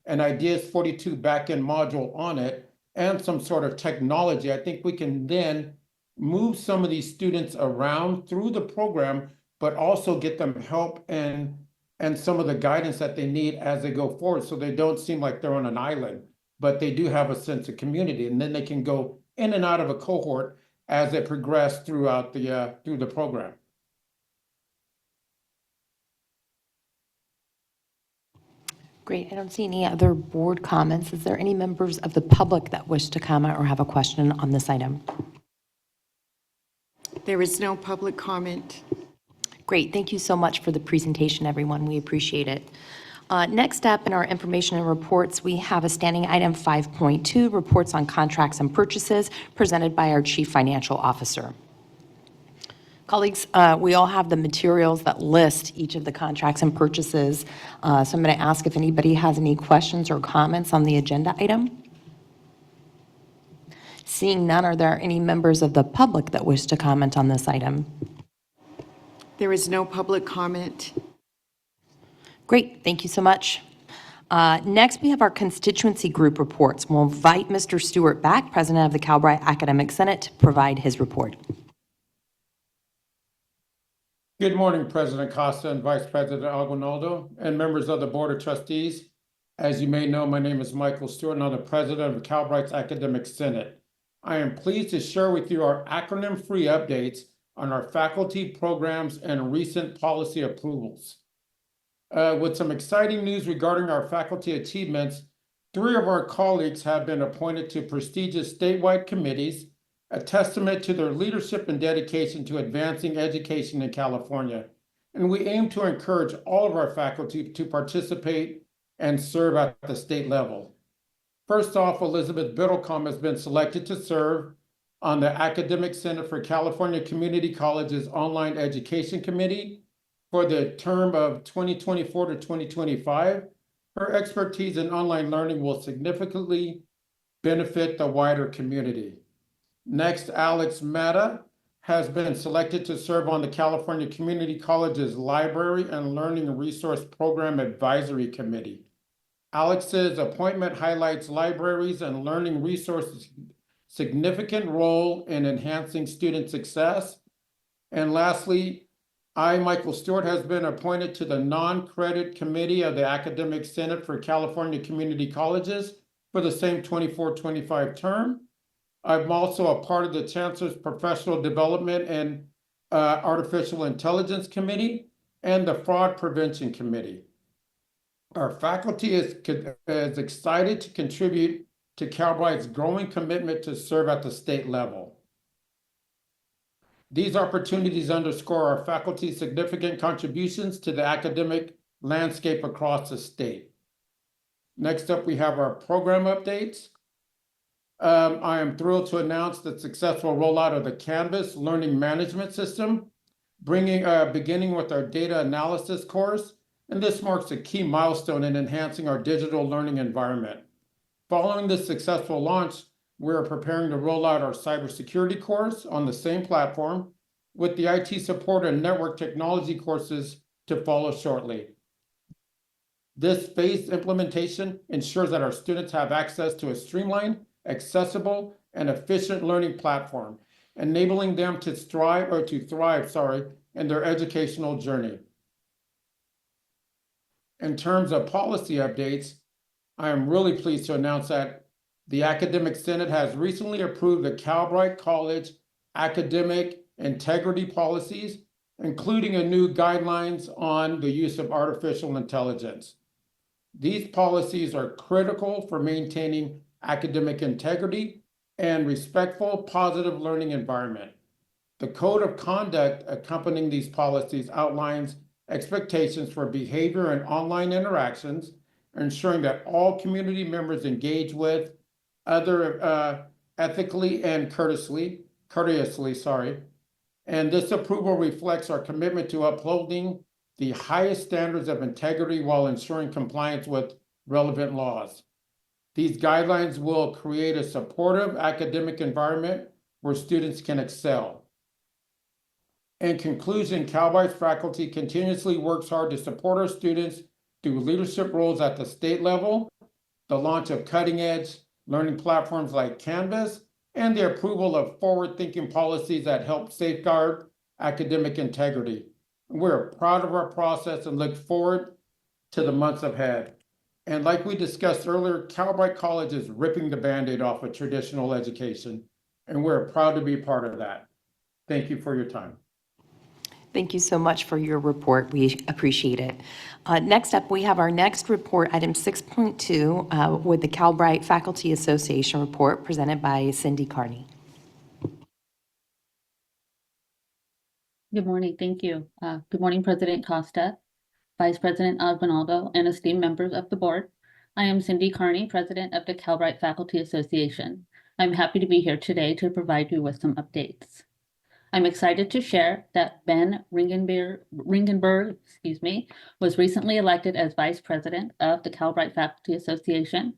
an Ideas 42 backend module on it and some sort of technology, I think we can then move some of these students around through the program, but also get them help and some of the guidance that they need as they go forward, so they don't seem like they're on an island, but they do have a sense of community, and then they can go in and out of a cohort as they progress throughout through the program. Great. I don't see any other board comments. Is there any members of the public that wish to comment or have a question on this item? There is no public comment. Great. Thank you so much for the presentation, everyone. We appreciate it. Next up in our information and reports, we have a standing item 5.2, reports on contracts and purchases, presented by our Chief Financial Officer. Colleagues, we all have the materials that list each of the contracts and purchases. So I'm going to ask if anybody has any questions or comments on the agenda item. Seeing none, are there any members of the public that wish to comment on this item? There is no public comment. Great, thank you so much. Next, we have our constituency group reports. We'll invite Mr. Stewart back, President of the Calbright Academic Senate, to provide his report. Good morning, President Costa and Vice President Aguinaldo, and members of the Board of Trustees. As you may know, my name is Michael Stewart, and I'm the President of Calbright's Academic Senate. I am pleased to share with you our acronym-free updates on our faculty programs and recent policy approvals. With some exciting news regarding our faculty achievements, 3 of our colleagues have been appointed to prestigious statewide committees, a testament to their leadership and dedication to advancing education in California. And we aim to encourage all of our faculty to participate and serve at the state level. First off, Elizabeth Biddlecom has been selected to serve on the Academic Senate for California Community Colleges Online Education Committee for the term of 2024 to 2025. Her expertise in online learning will significantly benefit the wider community. Next, Alex Mata has been selected to serve on the California Community Colleges Library and Learning Resource Program Advisory Committee. Alex's appointment highlights libraries and learning resources' significant role in enhancing student success. And lastly, I, Michael Stewart, has been appointed to the non-credit committee of the Academic Senate for California Community Colleges for the same 24-25 term. I'm also a part of the Chancellor's Professional Development and Artificial Intelligence Committee and the Fraud Prevention Committee. Our faculty is excited to contribute to Calbright's growing commitment to serve at the state level. These opportunities underscore our faculty's significant contributions to the academic landscape across the state. Next up, we have our program updates. I am thrilled to announce the successful rollout of the Canvas Learning Management System, beginning with our data analysis course, and this marks a key milestone in enhancing our digital learning environment. Following this successful launch, we are preparing to roll out our cybersecurity course on the same platform, with the IT support and network technology courses to follow shortly. This phased implementation ensures that our students have access to a streamlined, accessible, and efficient learning platform, enabling them to thrive in their educational journey. In terms of policy updates, I am really pleased to announce that the Academic Senate has recently approved the Calbright College academic integrity policies, including a new guidelines on the use of artificial intelligence. These policies are critical for maintaining academic integrity and respectful, positive learning environment. The code of conduct accompanying these policies outlines expectations for behavior and online interactions, ensuring that all community members engage with other ethically and courteously. And this approval reflects our commitment to upholding the highest standards of integrity while ensuring compliance with relevant laws. These guidelines will create a supportive academic environment where students can excel. In conclusion, Calbright's faculty continuously works hard to support our students through leadership roles at the state level, the launch of cutting-edge learning platforms like Canvas, and the approval of forward-thinking policies that help safeguard academic integrity. We're proud of our process and look forward to the months ahead. And like we discussed earlier, Calbright College is ripping the Band-Aid off of traditional education, and we're proud to be part of that. Thank you for your time. Thank you so much for your report. We appreciate it. Next up, we have our next report, item 6.2, with the Calbright Faculty Association report presented by Cindy Carney. Good morning. Thank you. Good morning, President Costa, Vice President Aguinaldo, and esteemed members of the board. I am Cindy Carney, President of the Calbright Faculty Association. I'm happy to be here today to provide you with some updates. I'm excited to share that Ben Ringenberg, was recently elected as Vice President of the Calbright Faculty Association.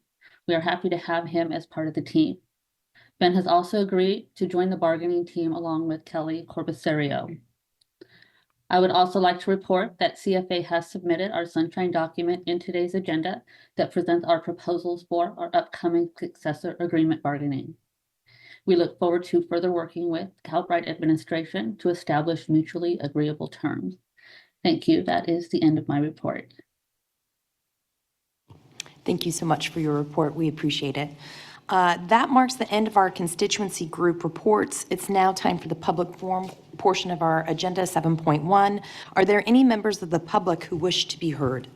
We are happy to have him as part of the team. Ben has also agreed to join the bargaining team along with Kelly Corbisario. I would also like to report that CFA has submitted our sunshine document in today's agenda that presents our proposals for our upcoming successor agreement bargaining. We look forward to further working with Calbright administration to establish mutually agreeable terms. Thank you. That is the end of my report. Thank you so much for your report. We appreciate it. That marks the end of our constituency group reports. It's now time for the public forum portion of our agenda 7.1. Are there any members of the public who wish to be heard?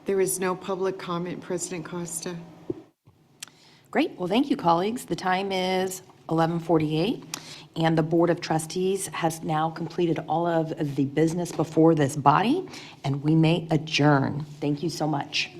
There is no public comment, President Costa. Great. Well, thank you, colleagues. The time is 11:48, and the Board of Trustees has now completed all of the business before this body, and we may adjourn. Thank you so much.